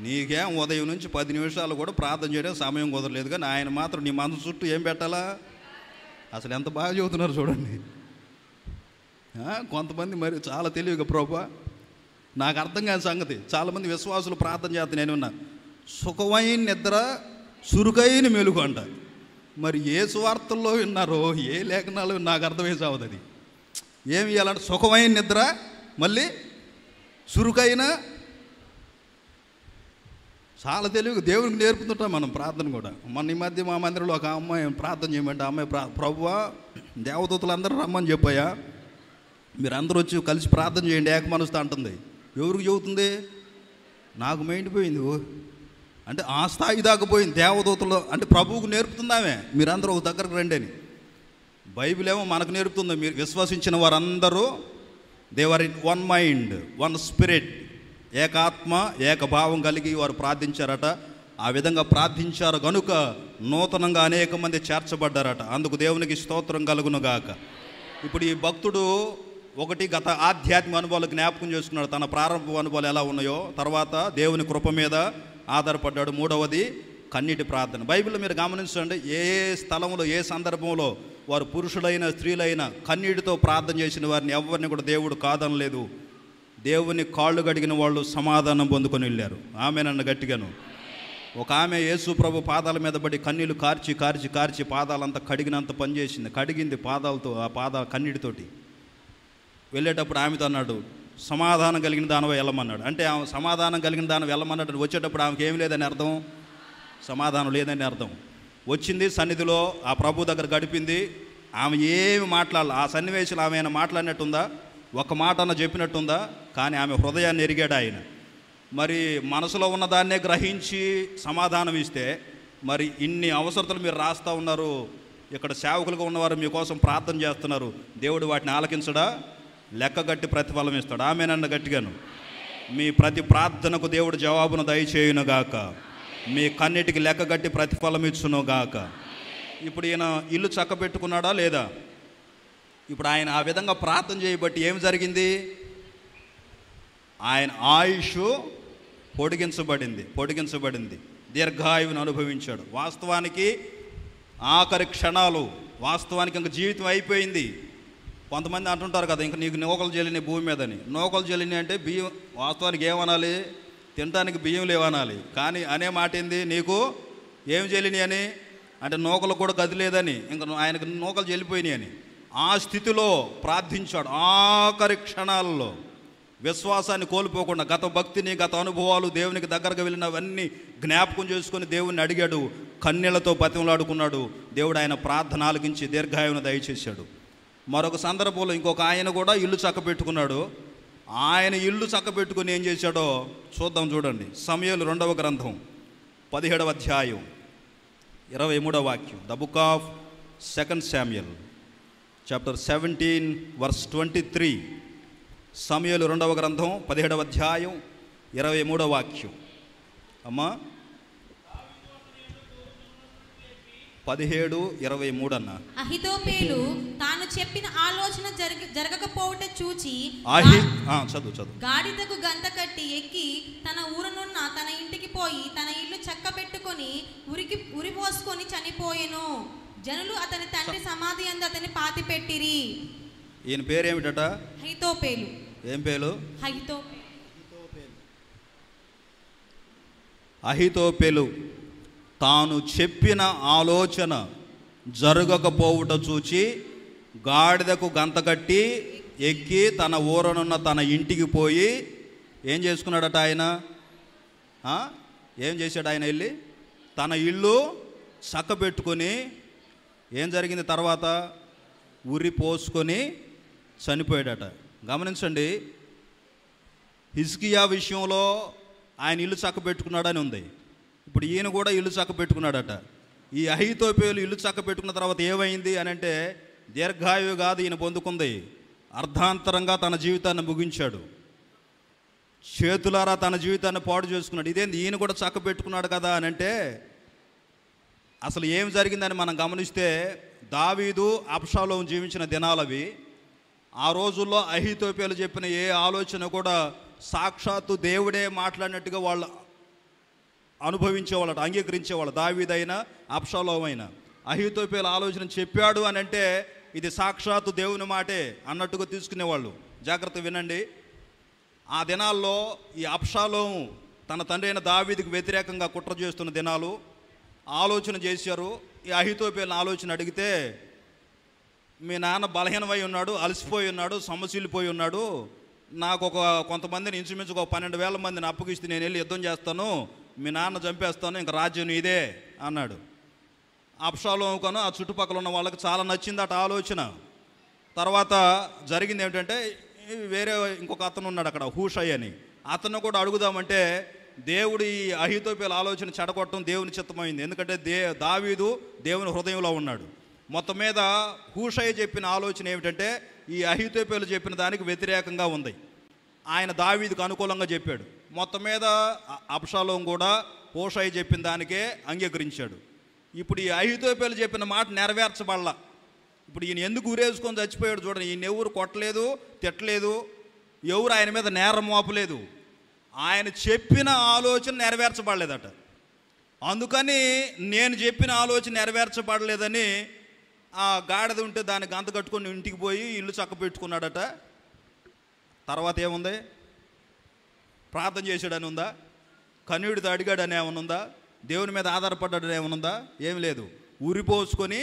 నీకేం ఉదయం నుంచి 10 నిమిషాలు కూడా ప్రార్థన చేయడం సమయం కుదరలేదు, కానీ ఆయన మాత్రం నీ మనసు చుట్టూ ఏం పెట్టాలా? అసలు ఎంత బాగా చెబుతున్నారు చూడండి. కొంతమంది మరి చాలా తెలివిగా ప్రభు, నాకు అర్థం కాని సంగతి, చాలామంది విశ్వాసులు ప్రార్థన చేస్తా నేను ఉన్నా, సుఖమైన నిద్ర చురుకైన మెలుగు అంట. మరి ఏ సువార్తల్లో విన్నారో ఏ లేఖనాలు నాకు అర్థమే సావదు. అది ఏమి ఇవ్వాలంటే సుఖమైన నిద్ర మళ్ళీ చురుకైన. చాలా తెలివిగా దేవునికి నేర్పుతుంటాం మనం ప్రార్థన కూడా. మన ఈ మధ్య మా మందిరంలో ఒక అమ్మాయి ప్రార్థన చేయమంటే అమ్మాయి ప్రభువా దేవదూతలు అందరూ రమ్మని చెప్పాయా, మీరు అందరూ వచ్చి కలిసి ప్రార్థన చేయండి ఏక మనసుతో అంటుంది. ఎవరికి చెబుతుంది? నాకు మైండిపోయింది. అంటే ఆ స్థాయి దాకా పోయింది దేవదూతలు. అంటే ప్రభువుకు నేర్పుతుందామే, మీరందరూ ఒక దగ్గరకు రండి అని. బైబిల్ ఏమో మనకు నేర్పుతుంది, మీరు విశ్వసించిన వారందరూ they were in one mind one spirit, ఏకాత్మ ఏకభావం కలిగి వారు ప్రార్థించారట. ఆ విధంగా ప్రార్థించారు కనుక నూతనంగా అనేక మంది చేర్చబడ్డారట. అందుకు దేవునికి స్తోత్రం కలుగునుగాక. ఇప్పుడు ఈ భక్తుడు ఒకటి గత ఆధ్యాత్మిక అనుభవాలు జ్ఞాపకం చేసుకున్నాడు, తన ప్రారంభ అనుభవాలు ఎలా ఉన్నాయో. తర్వాత దేవుని కృప మీద ఆధారపడ్డాడు. మూడవది కన్నీటి ప్రార్థన. బైబిల్లో మీరు గమనించండి, ఏ స్థలంలో ఏ సందర్భంలో వారు పురుషులైన స్త్రీలైన కన్నీటితో ప్రార్థన చేసిన వారిని ఎవరిని కూడా దేవుడు కాదనలేదు. దేవుని కాళ్ళు గడిగిన వాళ్ళు సమాధానం పొందుకొని వెళ్ళారు. ఆమెనన్న గట్టిగాను. ఒక ఆమె యేసు ప్రభు పాదాల మీద పడి కన్నీళ్ళు కార్చి పాదాలంతా కడిగినంత పనిచేసింది. కడిగింది పాదాలతో, ఆ పాదాల కన్నీటితోటి. వెళ్ళేటప్పుడు ఆమెతో అన్నాడు, సమాధానం కలిగిన దానివై వెళ్ళమన్నాడు. అంటే ఆమె సమాధానం కలిగిన దాని వెళ్ళమన్నాడు. వచ్చేటప్పుడు ఆమెకి ఏమి లేదని అర్థం, సమాధానం లేదని అర్థం. వచ్చింది సన్నిధిలో ఆ ప్రభు దగ్గర గడిపింది. ఆమె ఏమి మాట్లాడాలి, ఆ సన్నివేశంలో ఆమె ఏమైనా మాట్లాడినట్టుందా, ఒక మాట అన్న చెప్పినట్టుందా? కానీ ఆమె హృదయాన్ని ఎరిగాడు ఆయన. మరి మనసులో ఉన్నదాన్నే గ్రహించి సమాధానం ఇస్తే, మరి ఇన్ని అవసరతలు మీరు రాస్తూ ఉన్నారు, ఇక్కడ సేవకులుగా ఉన్నవారు మీకోసం ప్రార్థన చేస్తున్నారు, దేవుడు వాటిని ఆలకించడా? లెక్కగట్టి ప్రతిఫలం ఇస్తాడు. ఆమెనన్న గట్టిగాను. మీ ప్రతి ప్రార్థనకు దేవుడు జవాబును దయచేయునుగాక. మీ కన్నిటికి లెక్కగట్టి ప్రతిఫలం ఇచ్చునుగాక. ఇప్పుడు ఈయన ఇల్లు చక్కబెట్టుకున్నాడా లేదా? ఇప్పుడు ఆయన ఆ విధంగా ప్రార్థన చేయబట్టి ఏం జరిగింది? ఆయన ఆయుష్ పొడిగించబడింది, దీర్ఘాయువుని అనుభవించాడు. వాస్తవానికి ఆఖరి క్షణాలు, వాస్తవానికి ఇంక జీవితం అయిపోయింది. కొంతమంది అంటుంటారు కదా, ఇంక నీకు నూకలు జల్లిని భూమి మీదని. నూకలు జల్లిని అంటే బియ్యం, వాస్తవానికి ఏమనాలి? తినడానికి బియ్యం లేవనాలి. కానీ అనే మాట ఏంది? నీకు ఏం జల్లిని అని అంటే నూకలు కూడా గది లేదని, ఇంకా ఆయనకు నూకలు జల్లిపోయినాయి అని. ఆ స్థితిలో ప్రార్థించాడు. ఆఖరి క్షణాల్లో విశ్వాసాన్ని కోల్పోకుండా గత భక్తిని, గత అనుభవాలు, దేవునికి దగ్గరగా వెళ్ళినవన్నీ జ్ఞాపకం చేసుకొని దేవుణ్ణి అడిగాడు. కన్నీళ్లతో బతిమలాడుకున్నాడు. దేవుడు ఆయన ప్రార్థన ఆలకించి దీర్ఘాయువును దయచేశాడు. మరొక సందర్భంలో ఇంకొక ఆయన కూడా ఇల్లు చక్కబెట్టుకున్నాడు. ఆయన ఇల్లు చక్కబెట్టుకుని ఏం చేశాడో చూద్దాం. చూడండి, సమూయేలు 2వ గ్రంథం 17వ అధ్యాయం 23వ వాక్యం. The book of 2 Samuel chapter 17 verse 23. సమూయేలు 2వ గ్రంథం 17వ అధ్యాయం 23వ వాక్యం. అమ్మా 17:23 అన్న. అహితోపేలు తాను చెప్పిన ఆలోచన జరగకపోవట చూచి చదువు. గాడిదకు గంత కట్టి ఎక్కి తన ఊరనున్న తన ఇంటికి పోయి తన ఇల్లు చక్కబెట్టుకొని ఉరిపోసుకొని చనిపోయెను. జనులు అతని తండ్రి సమాధి అందు అతని పాతి పెట్టిరి. ఈయన పేరేమిటట? అహితోపేలు. ఏం పేరు? అహితోపేలు తాను చెప్పిన ఆలోచన జరగకపోవుట చూచి గాడిదకు గంత కట్టి ఎక్కి తన ఊరనున్న తన ఇంటికి పోయి ఏం చేసుకున్నాడట ఆయన? ఏం చేశాడు ఆయన? వెళ్ళి తన ఇల్లు చక్కబెట్టుకొని ఏం జరిగింది తర్వాత? ఉరి పోసుకొని చనిపోయాడట. గమనించండి, హిజ్కియా విషయంలో ఆయన ఇల్లు చక్కబెట్టుకున్నాడని ఉంది. ఇప్పుడు ఈయన కూడా ఇల్లు చక్కబెట్టుకున్నాడట. ఈ అహితోపేలు ఇల్లు చక్కబెట్టుకున్న తర్వాత ఏమైంది అని అంటే, దీర్ఘాయువు కాదు ఈయన పొందుకుంది, అర్ధాంతరంగా తన జీవితాన్ని ముగించాడు. చేతులారా తన జీవితాన్ని పాడు చేసుకున్నాడు. ఇదేంది, ఈయన కూడా చక్కబెట్టుకున్నాడు కదా అని అంటే, అసలు ఏం జరిగిందని మనం గమనిస్తే, దావీదు అబ్షాలోము జీవించిన దినాలవి. ఆ రోజుల్లో అహితోపేలు చెప్పిన ఏ ఆలోచన కూడా సాక్షాత్తు దేవుడే మాట్లాడినట్టుగా వాళ్ళు అనుభవించేవాళ్ళట, అంగీకరించేవాళ్ళు. దావీదైనా అబ్షాలోమైనా అహితోపేలు ఆలోచన చెప్పాడు అని అంటే ఇది సాక్షాత్తు దేవుని మాటే అన్నట్టుగా తీసుకునేవాళ్ళు. జాగ్రత్త వినండి. ఆ దినాల్లో ఈ అబ్షాలోము తన తండ్రి అయిన దావీదుకు వ్యతిరేకంగా కుట్ర చేస్తున్న దినాలు. ఆలోచన చేశారు. ఈ అహితోపేలు ఆలోచన అడిగితే, మీ నాన్న బలహీనమై ఉన్నాడు, అలసిపోయి ఉన్నాడు, సమస్యలిపోయి ఉన్నాడు, నాకు కొంతమందిని ఇంచుమించుకు 12,000 మందిని అప్పగిస్తే నేను వెళ్ళి యుద్ధం చేస్తాను, మీ నాన్న చంపేస్తాను, ఇంకా రాజ్యం ఇదే అన్నాడు. అబ్షాలోముకను ఆ చుట్టుపక్కల ఉన్న వాళ్ళకి చాలా నచ్చిందట ఆలోచన. తర్వాత జరిగింది ఏమిటంటే, వేరే ఇంకొక అతను ఉన్నాడు అక్కడ, హూషై అని, అతను కూడా అడుగుదామంటే దేవుడు ఈ అహితోపేలు ఆలోచన చెడగొట్టడం దేవుని చిత్తమైంది. ఎందుకంటే దావీదు దేవుని హృదయంలో ఉన్నాడు. మొత్తం మీద హూషై చెప్పిన ఆలోచన ఏమిటంటే, ఈ అహితోపేలు చెప్పిన దానికి వ్యతిరేకంగా ఉంది. ఆయన దావీదుకు అనుకూలంగా చెప్పాడు. మొత్తం మీద అబ్షాలోము కూడా హూషై చెప్పిన దానికే అంగీకరించాడు. ఇప్పుడు ఈ అహితోపేలు చెప్పిన మాట నెరవేర్చబడలా. ఇప్పుడు ఈయన ఎందుకు ఊరేసుకొని చచ్చిపోయాడు చూడండి. ఈయన ఎవరు కొట్టలేదు, తిట్టలేదు, ఎవరు ఆయన మీద నేరం మోపలేదు. ఆయన చెప్పిన ఆలోచన నెరవేర్చబడలేదట. అందుకని నేను చెప్పిన ఆలోచన నెరవేర్చబడలేదని ఆ గాడిద ఉంటే దాన్ని గంత కట్టుకొని ఇంటికి పోయి ఇల్లు చక్క పెట్టుకున్నాడట. తర్వాత ఏముంది? ప్రార్థన చేశాడని ఉందా? కన్నీడితో అడిగాడని ఏమన్నా ఉందా? దేవుని మీద ఆధారపడ్డాడని ఏమన్నా ఉందా? ఏమి లేదు. ఊరిపోసుకొని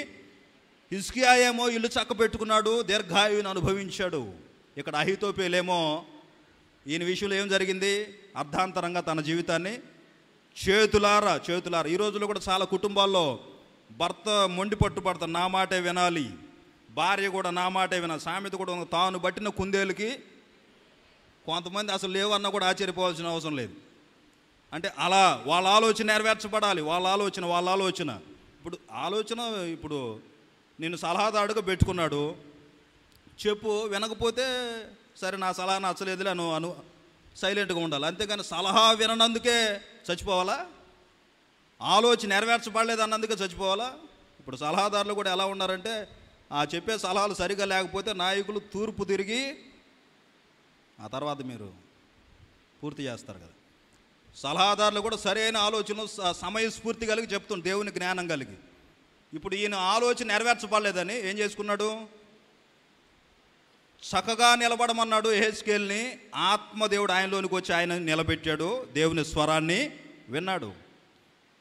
హిజ్కియా ఏమో ఇల్లు చక్క పెట్టుకున్నాడు, దీర్ఘాయువుని అనుభవించాడు. ఇక్కడ అహితోపేలేమో ఈయన విషయంలో ఏం జరిగింది? అర్ధాంతరంగా తన జీవితాన్ని చేతులారా. ఈ రోజుల్లో కూడా చాలా కుటుంబాల్లో భర్త మొండి పట్టుబడతారు, నా మాటే వినాలి, భార్య కూడా నా మాటే వినాలి. సామెత కూడా తాను బట్టిన కుందేలుకి కొంతమంది అసలు లేవన్నా కూడా ఆశ్చర్యపోవాల్సిన అవసరం లేదు. అంటే అలా వాళ్ళ ఆలోచన నెరవేర్చబడాలి. వాళ్ళ ఆలోచన ఇప్పుడు నేను సలహాదారుగా పెట్టుకున్నాడు, చెప్పు, వినకపోతే సరే నా సలహా నచ్చలేదులే అను సైలెంట్గా ఉండాలి. అంతేగాని సలహా విననందుకే చచ్చిపోవాలా? ఆలోచన నెరవేర్చబడలేదు అన్నందుకే చచ్చిపోవాలా? ఇప్పుడు సలహాదారులు కూడా ఎలా ఉన్నారంటే, ఆ చెప్పే సలహాలు సరిగా లేకపోతే నాయకులు తూర్పు తిరిగి ఆ తర్వాత మీరు పూర్తి చేస్తారు కదా. సలహాదారులు కూడా సరైన ఆలోచనలు సమయస్ఫూర్తి కలిగి చెప్తుంది, దేవుని జ్ఞానం కలిగి. ఇప్పుడు ఈయన ఆలోచన నెరవేర్చబడలేదని ఏం చేసుకున్నాడు? చక్కగా నిలబడమన్నాడు యెహెజ్కేలుని. ఆత్మదేవుడు ఆయనలోనికి వచ్చి ఆయన నిలబెట్టాడు. దేవుని స్వరాన్ని విన్నాడు.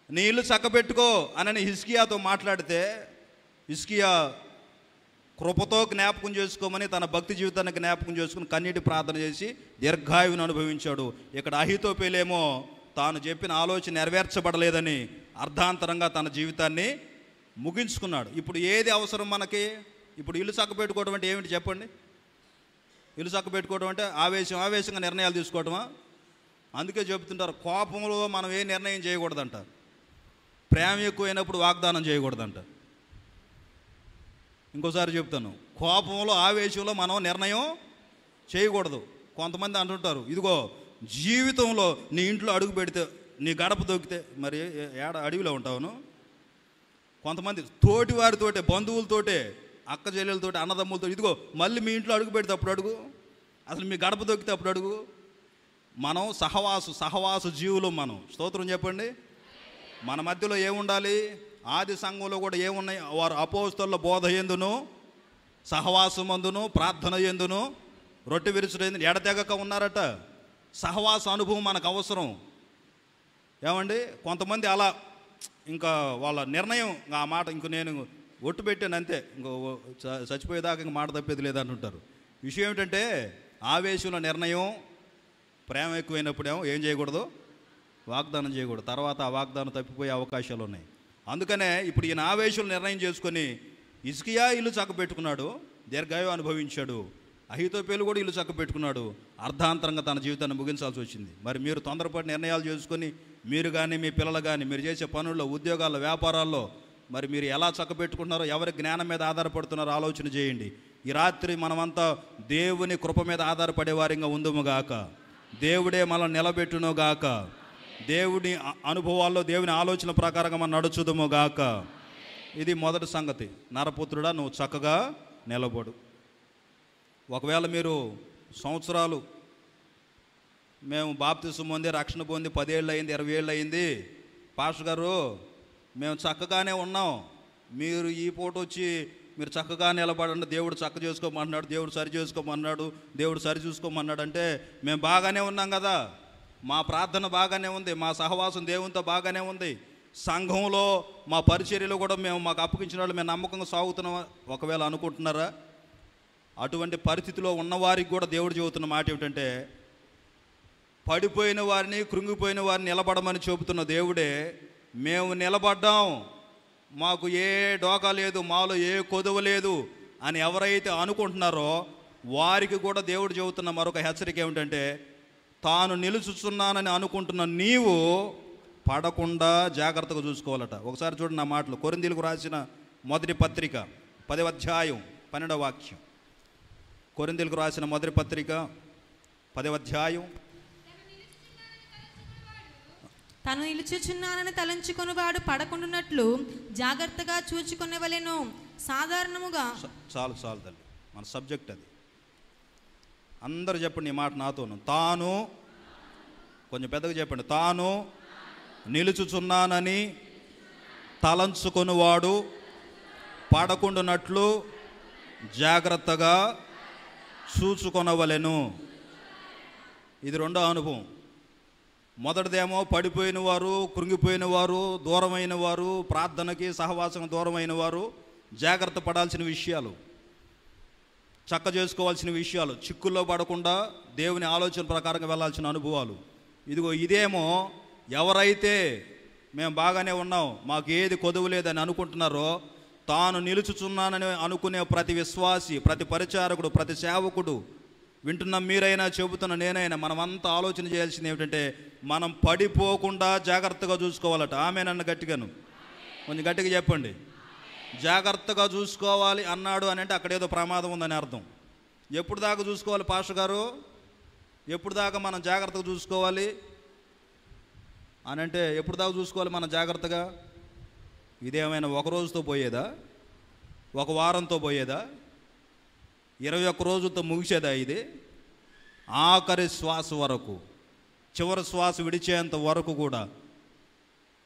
నీ ఇల్లు చక్కబెట్టుకో అని హిజ్కియాతో మాట్లాడితే హిజ్కియా కృపతో జ్ఞాపకం చేసుకోమని తన భక్తి జీవితాన్ని జ్ఞాపకం చేసుకుని కన్నీటి ప్రార్థన చేసి దీర్ఘాయువును అనుభవించాడు. ఇక్కడ అహీతోపెలేమో తాను చెప్పిన ఆలోచన నెరవేర్చబడలేదని అర్ధాంతరంగా తన జీవితాన్ని ముగించుకున్నాడు. ఇప్పుడు ఏది అవసరం మనకి? ఇప్పుడు ఇల్లు చక్కబెట్టుకోవడం అంటే ఏమిటి చెప్పండి? ఇల్లు చక్కబెట్టుకోవడం అంటే ఆవేశంగా నిర్ణయాలు తీసుకోవటమా? అందుకే చెబుతుంటారు, కోపంలో మనం ఏ నిర్ణయం చేయకూడదంటారు. ప్రేమ ఎక్కువైనప్పుడు వాగ్దానం చేయకూడదంట. ఇంకోసారి చెప్తాను, కోపంలో ఆవేశంలో మనం నిర్ణయం చేయకూడదు. కొంతమంది అంటుంటారు, ఇదిగో జీవితంలో నీ ఇంట్లో అడుగు పెడితే, నీ గడప దొక్కితే, మరి ఏడ అడవిలో ఉంటావును. కొంతమంది తోటి వారితోటే, బంధువులతోటే, అక్క చెల్లెలతోటి, అన్నదమ్ములతో, ఇదిగో మళ్ళీ మీ ఇంట్లో అడుగు పెడితే అప్పుడు అడుగు, అసలు మీ గడప దొక్కితే అప్పుడు అడుగు. మనం సహవాసు జీవులు. మనం స్తోత్రం చెప్పండి. మన మధ్యలో ఏముండాలి? ఆది సంఘంలో కూడా ఏమున్నాయి? వారు అపోస్తలుల బోధ యందును, సహవాసమందును, ప్రార్థన యందును, రొట్టె విరుచుడు ఎడతెగక ఉన్నారట. సహవాస అనుభవం మనకు అవసరం. ఏమండి, కొంతమంది అలా ఇంకా వాళ్ళ నిర్ణయం, ఆ మాట ఇంక నేను ఒట్టు పెట్టాను అంతే, ఇంకో చచ్చిపోయేదాకా ఇంక మాట తప్పేది లేదంటుంటారు. విషయం ఏమిటంటే, ఆవేశంలో నిర్ణయం, ప్రేమ ఎక్కువైనప్పుడేమో ఏం చేయకూడదు? వాగ్దానం చేయకూడదు. తర్వాత ఆ వాగ్దానం తప్పిపోయే అవకాశాలు ఉన్నాయి. అందుకనే ఇప్పుడు ఈయన ఆవేశంలో నిర్ణయం చేసుకొని హిజ్కియా ఇల్లు చక్కబెట్టుకున్నాడు, దీర్ఘాయువు అనుభవించాడు. అహీతోపెలు కూడా ఇల్లు చక్కబెట్టుకున్నాడు. అర్ధాంతరంగా తన జీవితాన్ని ముగించాల్సి వచ్చింది. మరి మీరు తొందరపాటు నిర్ణయాలు చేసుకొని మీరు కానీ మీ పిల్లలు కానీ మీరు చేసే పనుల్లో, ఉద్యోగాల్లో, వ్యాపారాల్లో మరి మీరు ఎలా చక్కబెట్టుకుంటున్నారో, ఎవరి జ్ఞానం మీద ఆధారపడుతున్నారో ఆలోచన చేయండి. ఈ రాత్రి మనమంతా దేవుని కృప మీద ఆధారపడే వారిగా ఉందుముగాక. దేవుడే మనల్ని నిలబెట్టునుగాక. దేవుని అనుభవాల్లో, దేవుని ఆలోచన ప్రకారంగా మనం నడుచుదుముగాక. ఇది మొదటి సంగతి. నరపుత్రుడా, నువ్వు చక్కగా నిలబడు. ఒకవేళ మీరు సంవత్సరాలు, మేము బాప్తిసం పొంది, రక్షణ పొంది 10 ఏళ్ళు అయింది, 20 ఏళ్ళు అయింది పాస్టర్ గారు, మేము చక్కగానే ఉన్నాం, మీరు ఈ పూట వచ్చి మీరు చక్కగా నిలబడండి, దేవుడు చక్క చేసుకోమన్నాడు, దేవుడు సరి చేసుకోమన్నాడు, దేవుడు సరి చూసుకోమన్నాడు అంటే మేము బాగానే ఉన్నాం కదా, మా ప్రార్థన బాగానే ఉంది, మా సహవాసం దేవునితో బాగానే ఉంది, సంఘంలో మా పరిచర్యలో కూడా మాకు అప్పగించిన వాళ్ళు మేము నమ్మకంగా సాగుతున్నాం ఒకవేళ అనుకుంటున్నారా? అటువంటి పరిస్థితిలో ఉన్నవారికి కూడా దేవుడు చెబుతున్న మాట ఏమిటంటే, పడిపోయిన వారిని, కృంగిపోయిన వారిని నిలబడమని చెబుతున్న దేవుడే, మేము నిలబడ్డాం, మాకు ఏ డోకా లేదు, మాలో ఏ కొదువ లేదు అని ఎవరైతే అనుకుంటున్నారో వారికి కూడా దేవుడు చెబుతున్న మరొక హెచ్చరిక ఏమిటంటే, తాను నిలుచుచున్నానని అనుకుంటున్న నీవు పడకుండా జాగ్రత్తగా చూసుకోవాలట. ఒకసారి చూడండి నా మాటలు. కొరింథీయులకు రాసిన మొదటి పత్రిక 10వ అధ్యాయం 12వ వాక్యం. కొరింథీయులకు రాసిన మొదటి పత్రిక 10వ అధ్యాయం. తను నిలుచుచున్నానని తలంచుకొనువాడు పడకుండానట్లు జాగ్రత్తగా చూచుకొనవలెను. సాధారణముగా చాలు తల్లి, మన సబ్జెక్ట్ అది. అందరూ చెప్పండి ఈ మాట నాతోను. తాను, కొంచెం పెద్దగా చెప్పండి, తాను నిలుచుచున్నానని తలంచుకొనువాడు పడకుండానట్లు జాగ్రత్తగా చూచుకొనవలెను. ఇది రెండో అనుభవం. మొదటిదేమో పడిపోయిన వారు, కృంగిపోయిన వారు, దూరమైన వారు, ప్రార్థనకి సహవాసం దూరమైన వారు జాగ్రత్త పడాల్సిన విషయాలు, చక్క చేసుకోవాల్సిన విషయాలు, చిక్కుల్లో పడకుండా దేవుని ఆలోచన ప్రకారంగా వెళ్ళాల్సిన అనుభవాలు. ఇదిగో ఇదేమో ఎవరైతే మేము బాగానే ఉన్నాం, మాకు ఏది కొదువు లేదని అనుకుంటున్నారో, తాను నిలుచుచున్నానని అనుకునే ప్రతి విశ్వాసి, ప్రతి పరిచారకుడు, ప్రతి సేవకుడు, వింటున్న మీరైనా చెబుతున్న నేనైనా, మనమంతా ఆలోచన చేయాల్సింది ఏమిటంటే, మనం పడిపోకుండా జాగ్రత్తగా చూసుకోవాలట. ఆమె నన్ను గట్టిగాను కొంచెం గట్టిగా చెప్పండి. జాగ్రత్తగా చూసుకోవాలి అన్నాడు అని అంటే అక్కడ ఏదో ప్రమాదం ఉందని అర్థం. ఎప్పుడు దాకా చూసుకోవాలి పాస్టర్ గారు? ఎప్పుడు దాకా మనం జాగ్రత్తగా చూసుకోవాలి అని అంటే, ఎప్పుడు దాకా చూసుకోవాలి మనం జాగ్రత్తగా? ఇదేమైనా ఒక రోజుతో పోయేదా? ఒక వారంతో పోయేదా? 21 రోజులతో ముగిసేదా ఇది? ఆఖరి శ్వాస వరకు, చివరి శ్వాస విడిచేంత వరకు కూడా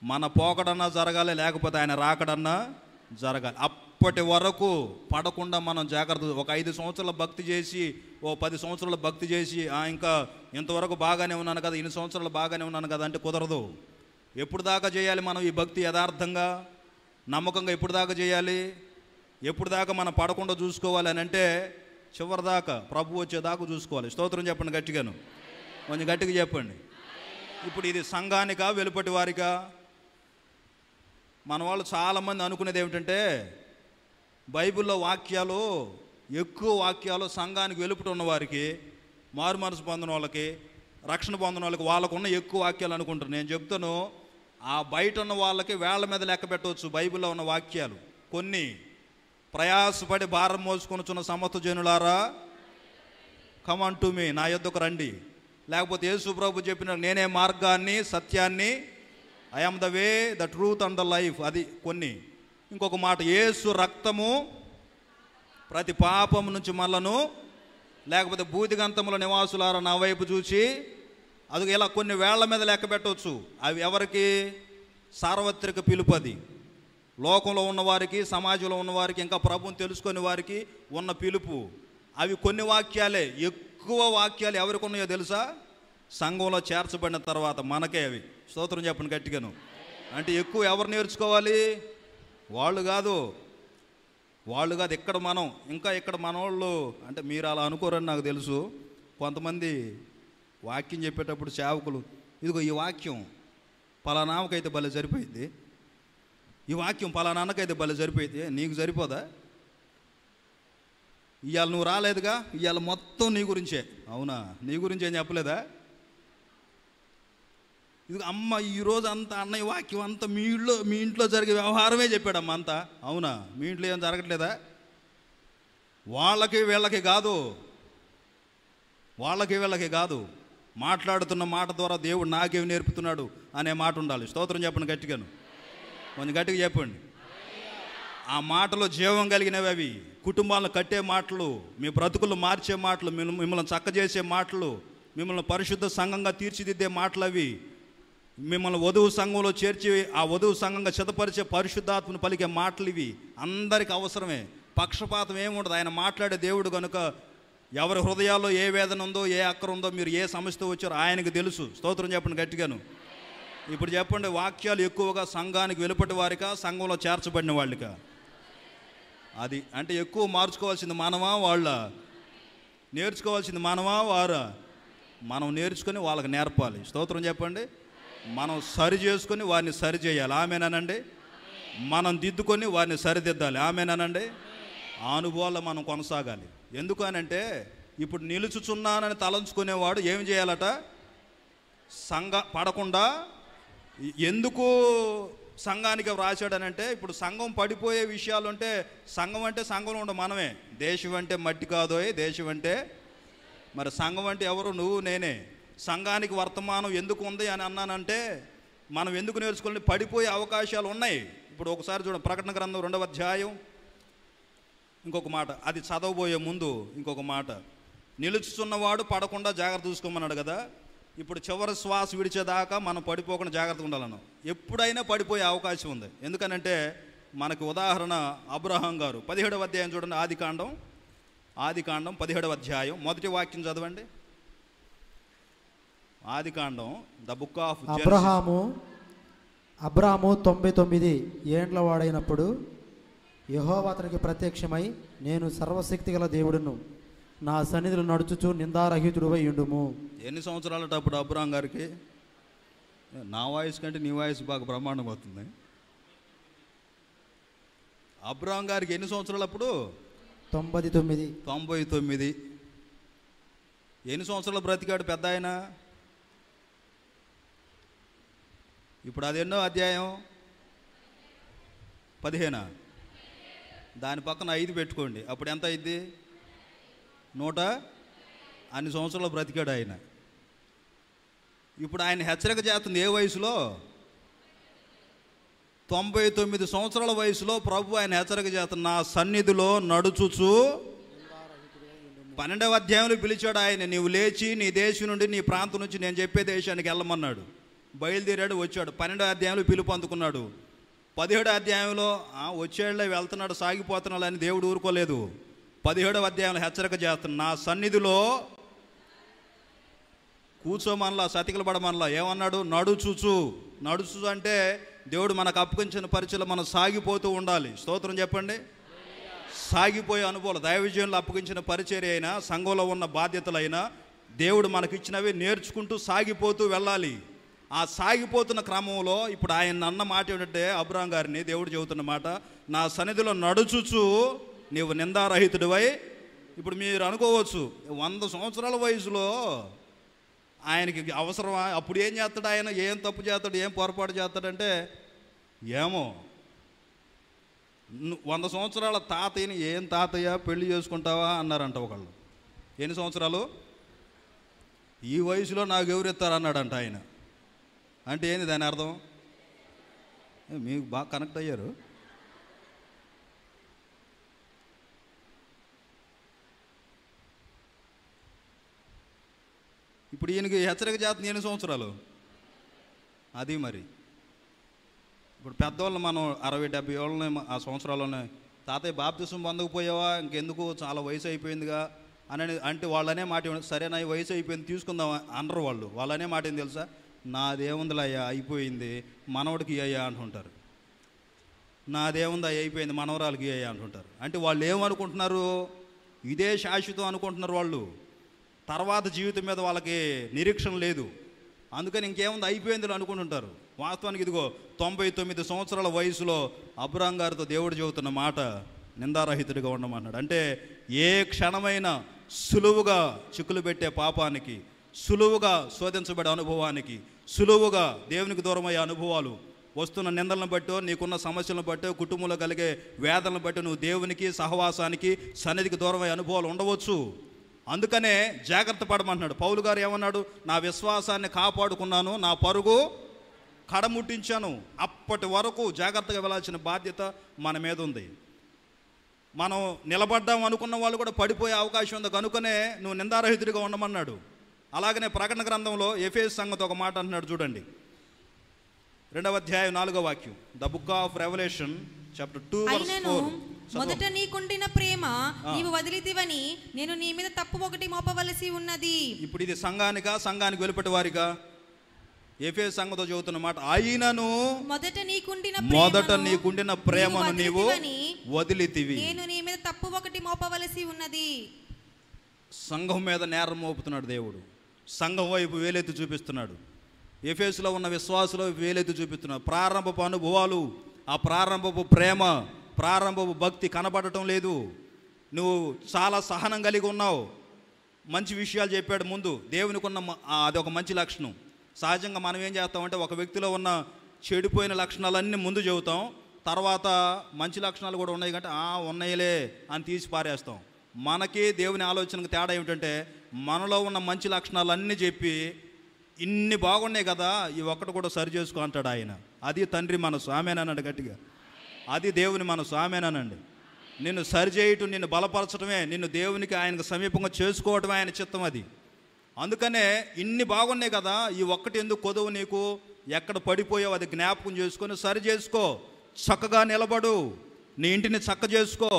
మన పోకడన్నా జరగాలి, లేకపోతే ఆయన రాకడన్నా జరగాలి. అప్పటి వరకు పడకుండా మనం జాగ్రత్త. ఒక 5 సంవత్సరాల భక్తి చేసి, ఓ 10 సంవత్సరాల భక్తి చేసి ఇంకా ఇంతవరకు బాగానే ఉన్నాను కదా, ఇన్ని సంవత్సరాలు బాగానే ఉన్నాను కదా అంటే కుదరదు. ఎప్పుడు దాకా చేయాలి మనం ఈ భక్తి? యథార్థంగా నమ్మకంగా ఎప్పుడు దాకా చేయాలి? ఎప్పుడు దాకా మనం పడకుండా చూసుకోవాలి అని అంటే చివరిదాకా, ప్రభు వచ్చేదాకా చూసుకోవాలి. స్తోత్రం చెప్పండి గట్టిగాను, కొంచెం గట్టిగా చెప్పండి. ఇప్పుడు ఇది సంఘానికా వెలుపటి వారికా? మన వాళ్ళు చాలామంది అనుకునేది ఏమిటంటే బైబిల్లో వాక్యాలు, ఎక్కువ వాక్యాలు సంఘానికి వెలుపట ఉన్న వారికి, మారు మనసు పొందిన వాళ్ళకి, రక్షణ పొందిన వాళ్ళకి, వాళ్ళకున్న ఎక్కువ వాక్యాలు అనుకుంటారు. నేను చెప్తాను, ఆ బయట ఉన్న వాళ్ళకి వేళ్ల మీద లెక్క పెట్టవచ్చు బైబిల్లో ఉన్న వాక్యాలు. కొన్ని ప్రయాసపడి భారం మోసుకొనుచున్న సమస్త జనులారా కమాన్ టు మీ, నా యొద్దకు రండి. లేకపోతే యేసు ప్రభు చెప్పిన నేనే మార్గాన్ని సత్యాన్ని, I am the way the truth and the life, అది కొన్ని. ఇంకొక మాట, యేసు రక్తము ప్రతి పాపం నుంచి మళ్ళను, లేకపోతే బూదిగంతముల నివాసులారా నా వైపు చూచి, అది ఇలా కొన్ని వేళ్ల మీద లెక్క పెట్టవచ్చు. అవి ఎవరికి? సార్వత్రిక పిలుపు. అది లోకంలో ఉన్నవారికి, సమాజంలో ఉన్నవారికి, ఇంకా ప్రభువుని తెలుసుకునే వారికి ఉన్న పిలుపు. అవి కొన్ని వాక్యాలే. ఎక్కువ వాక్యాలు ఎవరికి ఉన్నాయో తెలుసా? సంఘంలో చేర్చబడిన తర్వాత మనకే అవి. స్తోత్రం చెప్పండి గట్టిగాను. అంటే ఎక్కువ ఎవరు నేర్చుకోవాలి? వాళ్ళు కాదు. ఇక్కడ మనం, ఇంకా ఇక్కడ మనోళ్ళు, అంటే మీరు అలా అనుకోరని నాకు తెలుసు. కొంతమంది వాక్యం చెప్పేటప్పుడు సేవకులు, ఇదిగో ఈ వాక్యం పలానామకైతే భలే సరిపోయింది, ఈ వాక్యం పలానాన్నకైతే భలే సరిపోయింది, నీకు సరిపోదా? ఇవాళ నువ్వు రాలేదుగా, ఇవాళ మొత్తం నీ గురించే. అవునా? నీ గురించి ఏం చెప్పలేదా? ఇది అమ్మ ఈరోజు అంతా అన్నయ్య వాక్యం అంతా మీ ఇంట్లో జరిగే వ్యవహారమే చెప్పాడమ్మ అంతా. అవునా? మీ ఇంట్లో ఏం జరగట్లేదా? వాళ్ళకి వీళ్ళకి కాదు, మాట్లాడుతున్న మాట ద్వారా దేవుడు నాకేమి నేర్పుతున్నాడు అనే మాట ఉండాలి. స్తోత్రం చెప్పండి గట్టిగాను, కొంచెం గట్టిగా చెప్పండి. ఆ మాటలో జీవం కలిగినవి అవి. కుటుంబాలను కట్టే మాటలు, మీ బ్రతుకులు మార్చే మాటలు, మిమ్మల్ని చక్కజేసే మాటలు, మిమ్మల్ని పరిశుద్ధ సంఘంగా తీర్చిదిద్దే మాటలు అవి. మిమ్మల్ని వధువు సంఘంలో చేర్చి ఆ వధువు సంఘంగా సిద్ధపరిచే పరిశుద్ధాత్మను పలికే మాటలు ఇవి. అందరికి అవసరమే. పక్షపాతం ఏముండదు. ఆయన మాట్లాడే దేవుడు కనుక ఎవరి హృదయాల్లో ఏ వేదన ఉందో, ఏ అక్కర ఉందో, మీరు ఏ సమస్యతో వచ్చారో ఆయనకు తెలుసు. స్తోత్రం చెప్పండి గట్టిగాను. ఇప్పుడు చెప్పండి, వాక్యాలు ఎక్కువగా సంఘానికి వెలుపటి వారికా, సంఘంలో చేర్చబడిన వాళ్ళకా? అది అంటే ఎక్కువ మార్చుకోవాల్సింది మనమా వాళ్ళ? నేర్చుకోవాల్సింది మనమా వారా? మనం నేర్చుకొని వాళ్ళకి నేర్పాలి. స్తోత్రం చెప్పండి. మనం సరి చేసుకొని వారిని సరి చేయాలి. ఆమేనానండి? మనం దిద్దుకొని వారిని సరిదిద్దాలి. ఆమేనానండి? ఆ అనుభవాల్లో మనం కొనసాగాలి. ఎందుకనంటే ఇప్పుడు నిలుచుచున్నానని తలంచుకునేవాడు ఏం చేయాలట? పడకుండా. ఎందుకు సంఘానికి రాశాడనంటే, ఇప్పుడు సంఘం పడిపోయే విషయాలు అంటే, సంఘం అంటే సంఘంలో ఉండే మనమే. దేశం అంటే మట్టి కాదోయ్, దేశం అంటే మరి సంఘం అంటే ఎవరు? నువ్వు నేనే. సంఘానికి వర్తమానం ఎందుకు ఉంది అని అన్నానంటే, మనం ఎందుకు నేర్చుకోవాలి? పడిపోయే అవకాశాలు ఉన్నాయి. ఇప్పుడు ఒకసారి చూడండి, ప్రకటన గ్రంథం 2వ అధ్యాయం ఇంకొక మాట, అది చదవబోయే ముందు ఇంకొక మాట, నిలుచుచున్నవాడు పడకుండా జాగ్రత్త చూసుకోమన్నాడు కదా. ఇప్పుడు చివరి శ్వాస విడిచేదాకా మనం పడిపోకుండా జాగ్రత్తగా ఉండాలను. ఎప్పుడైనా పడిపోయే అవకాశం ఉంది. ఎందుకనంటే మనకు ఉదాహరణ అబ్రహాం గారు. 17వ అధ్యాయం చూడండి, ఆదికాండం 17వ అధ్యాయం మొదటి వాక్యం చదవండి. ఆదికాండం, ద బుక్ ఆఫ్ అబ్రాహాము 99 ఏండ్ల వాడైనప్పుడు యెహోవా అతనికి ప్రత్యక్షమై, నేను సర్వశక్తిగల దేవుడును, నా సన్నిధిలో నడుచుచు నిందారహితుడువై ఉండుము. ఎన్ని సంవత్సరాలట అప్పుడు అబ్రహాం గారికి? నా వాయిస్ కంటే నీ వాయిస్ బాగా బ్రహ్మాండం అవుతుంది. అబ్రహాం గారికి ఎన్ని సంవత్సరాలు అప్పుడు? 99. ఎన్ని సంవత్సరాలు బ్రతికాడు పెద్ద ఆయన? ఇప్పుడు అది ఎన్నో అధ్యాయం? 15. దాని పక్కన 5 పెట్టుకోండి, అప్పుడు ఎంత అయింది? 100. అన్ని సంవత్సరాలు బ్రతికాడు ఆయన. ఇప్పుడు ఆయన హెచ్చరిక చేస్తుంది ఏ వయసులో? 99 సంవత్సరాల వయసులో ప్రభు ఆయన హెచ్చరిక చేస్తున్న, నా సన్నిధిలో నడుచుచు. 12వ అధ్యాయంలో పిలిచాడు ఆయన, నీవు లేచి నీ దేశం నుండి, నీ ప్రాంతం నుంచి నేను చెప్పే దేశానికి వెళ్ళమన్నాడు. బయలుదేరాడు, వచ్చాడు. 12వ అధ్యాయంలో పిలుపు అందుకున్నాడు. 17వ అధ్యాయంలో వచ్చేళ్ళే వెళ్తున్నాడు, సాగిపోతున్నాడు అని దేవుడు ఊరుకోలేదు. 17వ అధ్యాయంలో హెచ్చరిక చేస్తున్నాడు, నా సన్నిధిలో కూర్చోమనలా, సతికిల పడమనలా. ఏమన్నాడు? నడుచుచు. నడుచు అంటే దేవుడు మనకు అప్పగించిన పరిచయలో మనం సాగిపోతూ ఉండాలి. స్తోత్రం చెప్పండి. సాగిపోయే అనుభవాలు, దైవజనులు అప్పగించిన పరిచర్య అయినా, సంఘంలో ఉన్న బాధ్యతలైనా, దేవుడు మనకిచ్చినవి నేర్చుకుంటూ సాగిపోతూ వెళ్ళాలి. ఆ సాగిపోతున్న క్రమంలో ఇప్పుడు ఆయన అన్న మాట ఏంటంటే, అబ్రాం గారిని దేవుడు చెబుతున్న మాట, నా సన్నిధిలో నడుచుచు నీవు నిందారహితుడివై. ఇప్పుడు మీరు అనుకోవచ్చు, 100 సంవత్సరాల వయసులో ఆయనకి అవసరమా? అప్పుడు ఏం చేస్తాడు ఆయన? ఏం తప్పు చేస్తాడు? ఏం పొరపాటు చేస్తాడంటే, ఏమో 100 సంవత్సరాల తాతయ్యని, ఏం తాతయ్య పెళ్లి చేసుకుంటావా అన్నారంట ఒకళ్ళు. ఎన్ని సంవత్సరాలు? ఈ వయసులో నాకు ఎవరెత్తారు అన్నాడంట ఆయన. అంటే ఏంది దాని అర్థం? మీకు బాగా కనెక్ట్ అయ్యారు. ఇప్పుడు ఈయనకి హెచ్చరిక చేస్తుంది ఎన్ని సంవత్సరాలు? అది మరి ఇప్పుడు పెద్దవాళ్ళు మనం 60-70 ఏళ్ళని ఆ సంవత్సరాల్లోనే, తాతయ్య బాప్తిసం పొందకపోయావా, ఇంకెందుకు, చాలా వయసు అయిపోయిందిగా అని అంటే వాళ్ళనే మాట, సరే నా వయసు అయిపోయింది తీసుకుందాం అనరు వాళ్ళు. వాళ్ళనే మాట ఏం తెలుసా? నాదేముందిలే అయ్యా అయిపోయింది, మనవడికి అయ్యా అంటుంటారు. నాదేముంది అయ్యా అయిపోయింది, మనవరాలకి అయ్యా అంటుంటారు. అంటే వాళ్ళు ఏమనుకుంటున్నారు? ఇదే శాశ్వతం అనుకుంటున్నారు వాళ్ళు. తర్వాత జీవితం మీద వాళ్ళకి నిరీక్షణ లేదు. అందుకని ఇంకేముంది అయిపోయింది అనుకుంటుంటారు. వాస్తవానికి ఇదిగో 99 సంవత్సరాల వయసులో అబ్రాం గారితో దేవుడు చెబుతున్న మాట, నిందారహితుడిగా ఉండమన్నాడు. అంటే ఏ క్షణమైనా సులువుగా చిక్కులు పెట్టే పాపానికి, సులువుగా శోధించబడే అనుభవానికి, సులువుగా దేవునికి దూరమయ్యే అనుభవాలు, వస్తున్న నిందలను బట్టో, నీకున్న సమస్యలను బట్టో, కుటుంబంలో కలిగే వేదనలను బట్టి నువ్వు దేవునికి, సహవాసానికి, సన్నిధికి దూరమయ్యే అనుభవాలు ఉండవచ్చు. అందుకనే జాగ్రత్త పడమంటున్నాడు. పౌలు గారు ఏమన్నాడు? నా విశ్వాసాన్ని కాపాడుకున్నాను, నా పరుగు కడముట్టించాను. అప్పటి వరకు జాగ్రత్తగా వెళ్ళాల్సిన బాధ్యత మన మీద ఉంది. మనం నిలబడ్డాం అనుకున్న వాళ్ళు కూడా పడిపోయే అవకాశం ఉంది. కనుకనే నువ్వు నిందారహితుడిగా ఉండమన్నాడు. అలాగనే ప్రకటన గ్రంథంలో ఎఫెసు సంగతి ఒక మాట అంటున్నాడు చూడండి, 2వ అధ్యాయం 4వ వాక్యం. The book of Revelation chapter 2 మొదట నీకుండిన ప్రేమ నీవు వదిలితివని నేను నీ మీద తప్పు ఒకటి మోపవలసి ఉన్నది. ఇప్పుడు ఇది సంఘానికి వెలుపటి వారిగా ఎఫెసు సంఘంతో చెబుతున్న మాట, అయినను మొదట నీకుండిన ప్రేమను నీవు వదిలితివి, నేను నీ మీద తప్పు ఒకటి మోపవలసి ఉన్నది. సంఘం మీద నేరం మోపుతున్నాడు దేవుడు. సంఘం వైపు వేలెత్తి చూపిస్తున్నాడు. ఎఫెసులో ఉన్న విశ్వాసులో వేలెత్తి చూపిస్తున్నాడు. ప్రారంభపు అనుభవాలు, ఆ ప్రారంభపు ప్రేమ, ప్రారంభపు భక్తి కనబడటం లేదు. నువ్వు చాలా సహనం కలిగి ఉన్నావు. మంచి విషయాలు చెప్పాడు ముందు. దేవునికి ఉన్న అదొక మంచి లక్షణం. సహజంగా మనం ఏం చేస్తామంటే, ఒక వ్యక్తిలో ఉన్న చెడిపోయిన లక్షణాలన్నీ ముందు చెబుతాం, తర్వాత మంచి లక్షణాలు కూడా ఉన్నాయి కంటే ఉన్నాయిలే అని తీసి పారేస్తాం. మనకి దేవుని ఆలోచనకు తేడా ఏమిటంటే, మనలో ఉన్న మంచి లక్షణాలన్నీ చెప్పి ఇన్ని బాగున్నాయి కదా, ఈ ఒక్కటి కూడా సరి చేసుకో అంటాడు ఆయన. అది తండ్రి మనసు. ఆమేనన్నాడు గట్టిగా. అది దేవుని మనసు. ఆమేననండి. నిన్ను సరిచేయటం, నిన్ను బలపరచడమే, నిన్ను దేవునికి ఆయనకు సమీపంగా చేసుకోవటమే ఆయన చిత్తం. అది అందుకనే ఇన్ని బాగున్నాయి కదా, ఈ ఒక్కటి ఎందుకు కొదవు నీకు, ఎక్కడ పడిపోయావు అది జ్ఞాపకం చేసుకొని సరి చేసుకో, చక్కగా నిలబడు, నీ ఇంటిని చక్క చేసుకో.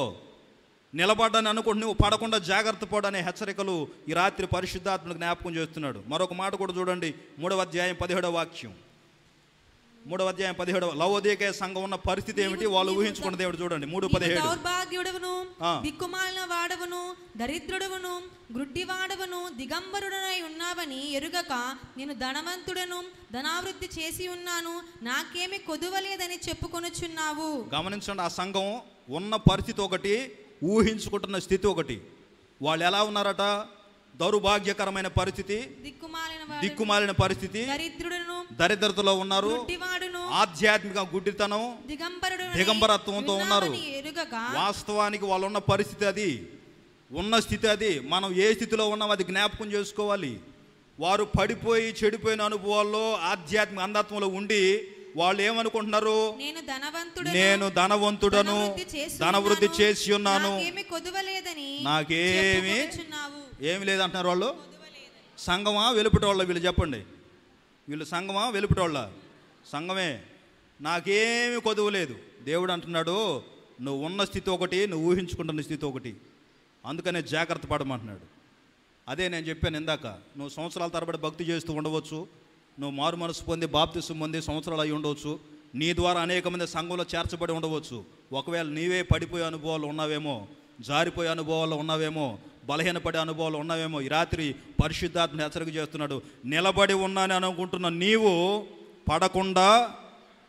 నిలబడ్డాను అనుకుంటు నువ్వు పడకుండా జాగ్రత్త పడనే హెచ్చరికలు ఈ రాత్రి పరిశుద్ధాత్మకు జ్ఞాపకం చేస్తున్నాడు. మరొక మాట కూడా చూడండి, 3వ అధ్యాయం 17వ వాక్యం. 3వ అధ్యాయం 17వ. లవోదికయ సంఘం ఉన్న పరిస్థితి ఏమిటి వాళ్ళు ఊహించుకున్న దేవుడు చూడండి. 3:17. దౌర్భాగ్యుడవును, దిక్కుమాలిన వాడవును, దరిద్రుడవును, గ్రుడ్డివాడవును, దిగంబరుడనై ఉన్నావని ఎరుగక నేను ధనవంతుడను, ధనావృద్ధి చేసి ఉన్నాను, నాకేమి కొదువలేదని చెప్పుకొనుచున్నావు. గమనించండి, ఆ సంఘం ఉన్న పరిస్థితి ఒకటి, ఊహించుకుంటున్న స్థితి ఒకటి. వాళ్ళు ఎలా ఉన్నారట? దౌర్భాగ్యకరమైన పరిస్థితి, దిక్కుమాలిన పరిస్థితి, దరిద్రతలో ఉన్నారు, ఆధ్యాత్మిక గుడ్డితనం, దిగంబరత్వంతో ఉన్నారు. వాస్తవానికి వాళ్ళు ఉన్న పరిస్థితి అది, ఉన్న స్థితి అది. మనం ఏ స్థితిలో ఉన్నాం అది జ్ఞాపకం చేసుకోవాలి. వారు పడిపోయి చెడిపోయిన అనుభవాల్లో, ఆధ్యాత్మిక అంధత్వంలో ఉండి వాళ్ళు ఏమనుకుంటున్నారు? నేను ధనవంతుడను, ధనవృద్ధి చేసి ఉన్నాను, నాకేమి ఏమి లేదంటున్నారు వాళ్ళు. సంఘమా వెలుపటి వాళ్ళ? వీళ్ళు చెప్పండి, వీళ్ళు సంఘమా వెలుపటి వాళ్ళ? సంఘమే. నాకేమి కొదువు లేదు. దేవుడు అంటున్నాడు, నువ్వు ఉన్న స్థితి ఒకటి, నువ్వు ఊహించుకుంటున్న స్థితి ఒకటి, అందుకనే జాగ్రత్త పడమంటున్నాడు. అదే నేను చెప్పాను ఇందాక, నువ్వు సంవత్సరాల తరబడి భక్తి చేస్తూ ఉండవచ్చు, నువ్వు మారు మనసు పొంది బాప్తిసం పొంది సంవత్సరాలు అయి ఉండవచ్చు, నీ ద్వారా అనేక మంది సంఘంలో చేర్చబడి ఉండవచ్చు. ఒకవేళ నీవే పడిపోయే అనుభవాలు ఉన్నావేమో, జారిపోయే అనుభవాలు ఉన్నావేమో, బలహీనపడే అనుభవాలు ఉన్నావేమో, ఈ రాత్రి పరిశుద్ధాత్మ హెచ్చరిక చేస్తున్నాడు. నిలబడి ఉన్నానని అనుకుంటున్న నీవు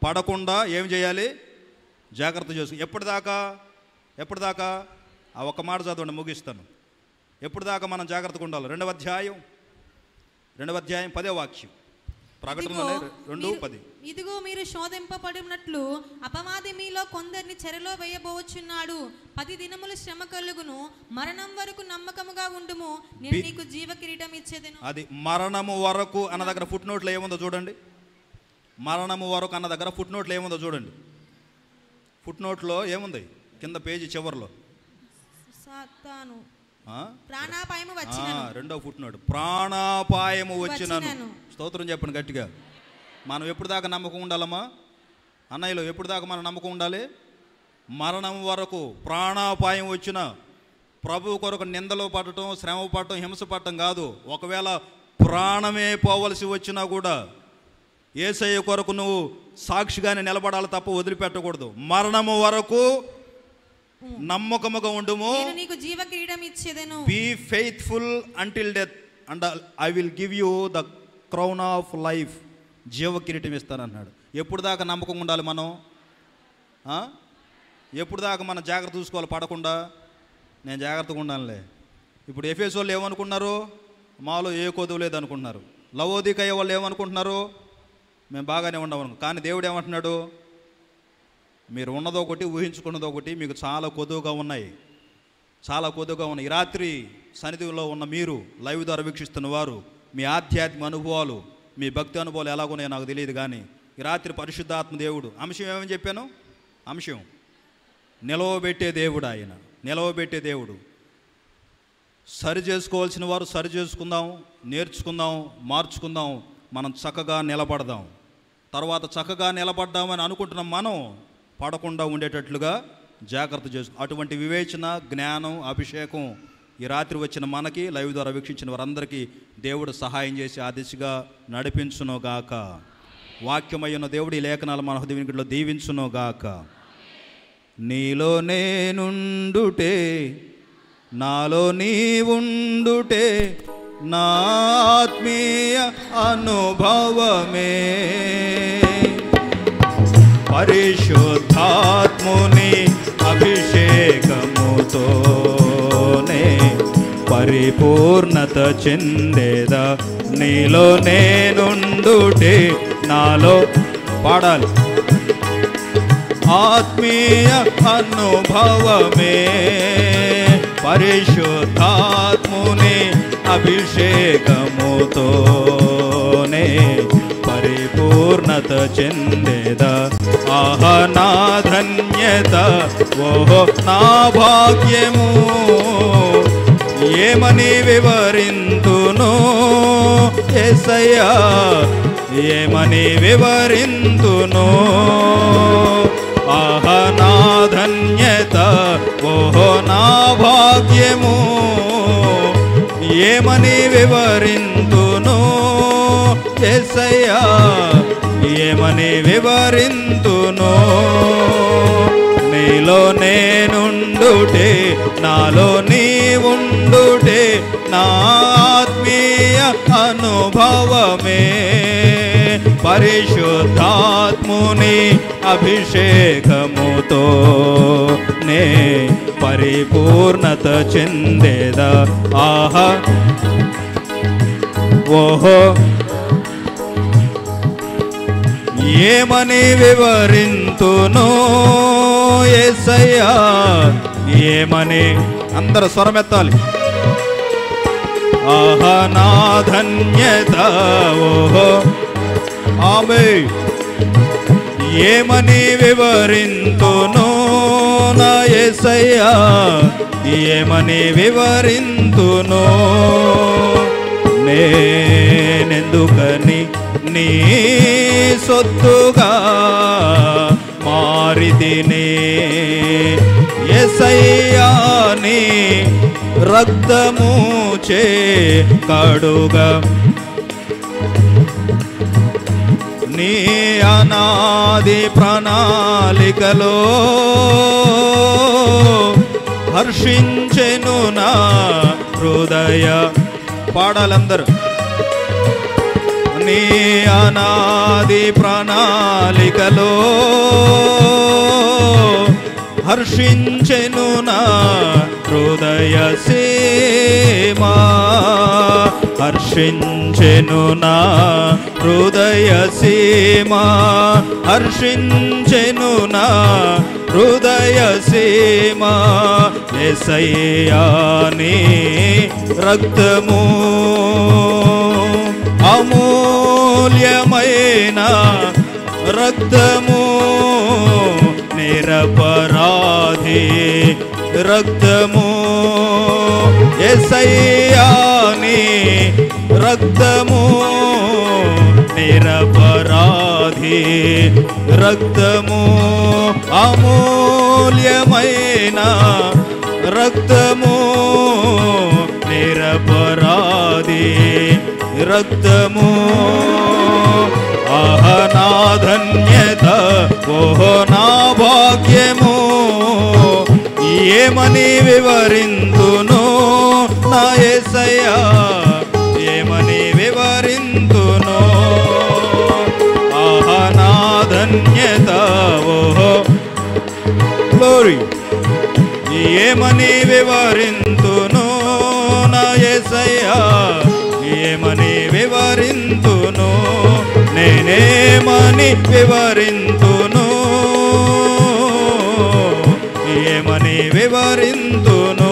పడకుండా ఏం చేయాలి? జాగ్రత్త చేసుకో. ఎప్పటిదాకా ఆ ఒక్క మాట చదవండి, ముగిస్తాను. ఎప్పటిదాకా మనం జాగ్రత్తగా ఉండాలి? 2వ అధ్యాయం 10వ వాక్యం, ప్రకటన 2:10. ఇదిగో మీరు శోధింపబడినట్లు అపవాది మీలో కొందరిని చెరలో వేయబోచున్నాడు. 10 దినములు శ్రమ కలుగును, మరణం వరకు నమ్మకముగా ఉండుము, నేను నీకు జీవ కిరీటం ఇచ్చేదను. అది మరణము వరకు అన్న దగ్గర ఫుట్ నోట్లో ఏముందో చూడండి. మరణము వరకు అన్న దగ్గర ఫుట్ నోట్లో ఏముందో చూడండి. ఫుట్ నోట్లో ఏముంది? కింద పేజీ చివరిలో సాతాను ప్రాణాపాయము వచ్చినను. 2వ ఫుట్ నోట్, ప్రాణాపాయము వచ్చినను. స్తోత్రం చెప్పండి గట్టిగా. మనం ఎప్పుడు దాకా నమ్మకం ఉండాలమ్మా అన్నయ్యలో? ఎప్పుడు దాకా మనం నమ్మకం ఉండాలి? మరణం వరకు. ప్రాణాపాయం వచ్చిన ప్రభు కొరకు నిందలో పడటం, శ్రమ పడటం, హింస పడటం కాదు. ఒకవేళ ప్రాణమే పోవలసి వచ్చినా కూడా యేసయ్య కొరకు నువ్వు సాక్షిగానే నిలబడాలి తప్ప వదిలిపెట్టకూడదు. మరణము వరకు నమ్మకముగా ఉండుము, నేను నీకు జీవ కిరీటం ఇచ్చేదను. Be faithful until death and I will give you the crown of life. జీవ కిరీటం ఇస్తానన్నాడు. ఎప్పుడు దాకా నమ్మకం ఉండాలి మనం? ఎప్పుడు దాకా మనం జాగ్రత్త చూసుకోవాలి పడకుండా? నేను జాగ్రత్తగా ఉండాలిలే. ఇప్పుడు ఎఫెసు వాళ్ళు ఏమనుకున్నారు? మాలో ఏ కొదువు లేదు అనుకుంటున్నారు. లవోదికయ వాళ్ళు ఏమనుకుంటున్నారు? మేము బాగానే ఉండమను. కానీ దేవుడు ఏమంటున్నాడు? మీరు ఉన్నదొకటి, ఊహించుకున్నది ఒకటి, మీకు చాలా కొదువుగా ఉన్నాయి. ఈ రాత్రి సన్నిధిలో ఉన్న మీరు, లైవ్ ద్వారా వీక్షిస్తున్న వారు, మీ ఆధ్యాత్మిక అనుభవాలు, మీ భక్తి అనుభవాలు ఎలాగున్నాయో నాకు తెలియదు. కానీ ఈ రాత్రి పరిశుద్ధాత్మ దేవుడు అంశం ఏమని చెప్పాను? అంశం నిలవబెట్టే దేవుడు. ఆయన నిలవబెట్టే దేవుడు. సరి చేసుకోవాల్సిన వారు సరి చేసుకుందాం, నేర్చుకుందాం, మార్చుకుందాం, మనం చక్కగా నిలబడదాం. తర్వాత చక్కగా నిలబడ్డామని అనుకుంటున్న మనం పడకుండా ఉండేటట్లుగా జాగ్రత్త చేసుకో. అటువంటి వివేచన, జ్ఞానం, అభిషేకం ఈ రాత్రి వచ్చిన మనకి, లైవ్ ద్వారా వీక్షించిన వారందరికీ దేవుడు సహాయం చేసి ఆ దిశగా నడిపించునోగాక. వాక్యమయ్యున్న దేవుడు ఈ లేఖనాలు మన హృదయంలో దీవించునోగాక. నీలో నేనుండుటే, నాలో నీవుండుటే, నా ఆత్మీయ అనుభవమే, పరిశుద్ధాత్ముని అభిషేకముతోనే పరిపూర్ణత చెందేదా. నీలో నేనుండుటే, నాలో పాడాలి, ఆత్మీయ అనుభవమే, పరిశుద్ధాత్ముని అభిషేకముతోనే పరిపూర్ణత చెందేదా. ఆహ నా ధన్యత, ఓహో నా భాగ్యము, ఏమని వివరింతును యేసయ్యా, ఏమని వివరింతును. ఆహ నా ధన్యత, ఓహో నా భాగ్యము, ఏమని వివరింతును యేసయ్యా, ఏమని వివరింతును. నీలో నేనుండుటే, నాలో నీవుండుటే, నా ఆత్మీయ అనుభవమే, పరిశుద్ధాత్ముని అభిషేకముతోనే పరిపూర్ణత చెందేదా. ఆహా ఓహో ఏమని వివరింతును యేసయ్యా, ఏమని. అందరూ స్వరమెత్తాలి. ఆహా నా ధన్యత, ఓహో ఆమె, ఏమని వివరింతును నా యేసయ్యా, ఏమని వివరింతును. నేనెందుకని నీ సొత్తుగా మారితినే. యేసయ్యా నీ రక్తము చే కడుగా నీ అనాది ప్రణాళికలో హర్షించెను నా హృదయ. పాడాలందరూ. నీ అనాది ప్రణాళికలో హర్షించెను నా హృదయ సీమా. హర్షించెను నా హృదయ సీమా. హర్షించెను నా హృదయ సీమా. యేసయ్యా నీ రక్తము అమూల్యమైన రక్తము. నిరపరాధి రక్తము. యేసయ్యా నీ రక్తము నిరపరాధి రక్తము. అమూల్యమైన రక్తము. నిరపరాధి రక్తము. ఆహ నా ధన్యత, ఓహో నా భాగ్యము, ఏమని వివరింతును నా యేసయ్యా, ఏమని వివరింతును. ఆహ నా ధన్యత, ఓహో గ్లోరీ, ఏమని వివరింతును నా యేసయ్యా, ఏమని వివరింతును. నేనేమని వివరింతును, ఏమని వివరింతును.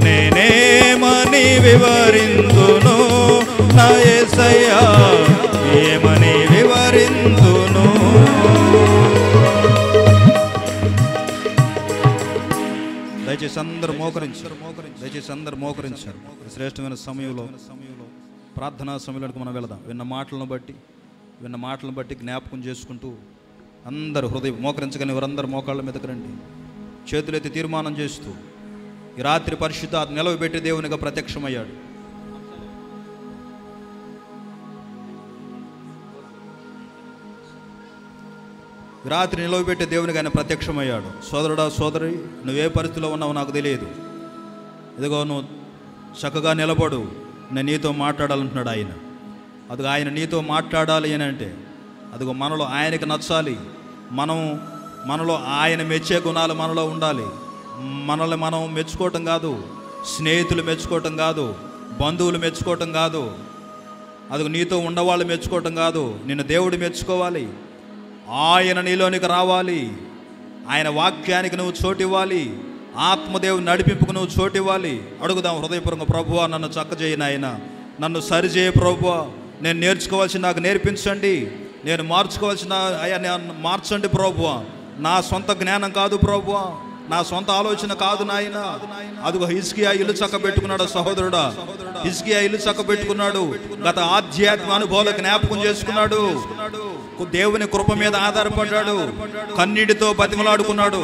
నేనేమని వివరింతును నా యేసయ్యా, ఏమని వివరింతును. దయచేసి అందరూ మోకరించారు. దయచేసి అందరూ మోకరించారు. శ్రేష్టమైన సమయంలో ప్రార్థనా సమయంలోకి మనం వెళదాం. విన్న మాటలను బట్టి జ్ఞాపకం చేసుకుంటూ అందరూ హృదయం మోకరించగానే వారందరూ మోకాళ్ళ మీదకి రండి. చేతులెత్తి తీర్మానం చేస్తూ ఈ రాత్రి పరిశుద్ధాత్మ నిలవబెట్టి దేవునిగా ప్రత్యక్షమయ్యాడు. రాత్రి నిలవబెట్టే దేవునికి ఆయన ప్రత్యక్షమయ్యాడు. సోదరుడా సోదరి, నువ్వే పరిస్థితిలో ఉన్నావో నాకు తెలియదు. ఇదిగో నువ్వు చక్కగా నిలబడు, నేను నీతో మాట్లాడాలంటున్నాడు ఆయన. అదిగో ఆయన నీతో మాట్లాడాలి అని అంటే అదిగో మనలో ఆయనకి నచ్చాలి. మనలో ఆయన మెచ్చే గుణాలు మనలో ఉండాలి. మనల్ని మనం మెచ్చుకోవటం కాదు, స్నేహితులు మెచ్చుకోవటం కాదు, బంధువులు మెచ్చుకోవటం కాదు, అదిగో నీతో ఉండవాళ్ళు మెచ్చుకోవటం కాదు. నిన్ను దేవుడు మెచ్చుకోవాలి. ఆయన నీలోనికి రావాలి. ఆయన వాక్యానికి నువ్వు చోటివ్వాలి. ఆత్మదేవుని నడిపింపుకు నువ్వు చోటివ్వాలి. అడుగుదాం హృదయపూర్వకంగా, ప్రభువా నన్ను చక్కజేయి నాయన, నన్ను సరిచేయ ప్రభువా, నేను నేర్చుకోవాల్సి నాకు నేర్పించండి, నేను మార్చుకోవాల్సిన అయ్యా నేను మార్చండి ప్రభువా. నా సొంత జ్ఞానం కాదు ప్రభువా, నా సొంత ఆలోచన కాదు నాయన. అదిగో హిజ్కియా ఇల్లు చక్కబెట్టుకున్నాడు సహోదరుడా. హిజ్కియా ఇల్లు చక్కబెట్టుకున్నాడు. గత ఆధ్యాత్మిక అనుభవాలు జ్ఞాపకం చేసుకున్నాడు. దేవుని కృప మీద ఆధారపడ్డాడు. కన్నీటితో బతిమలాడుకున్నాడు.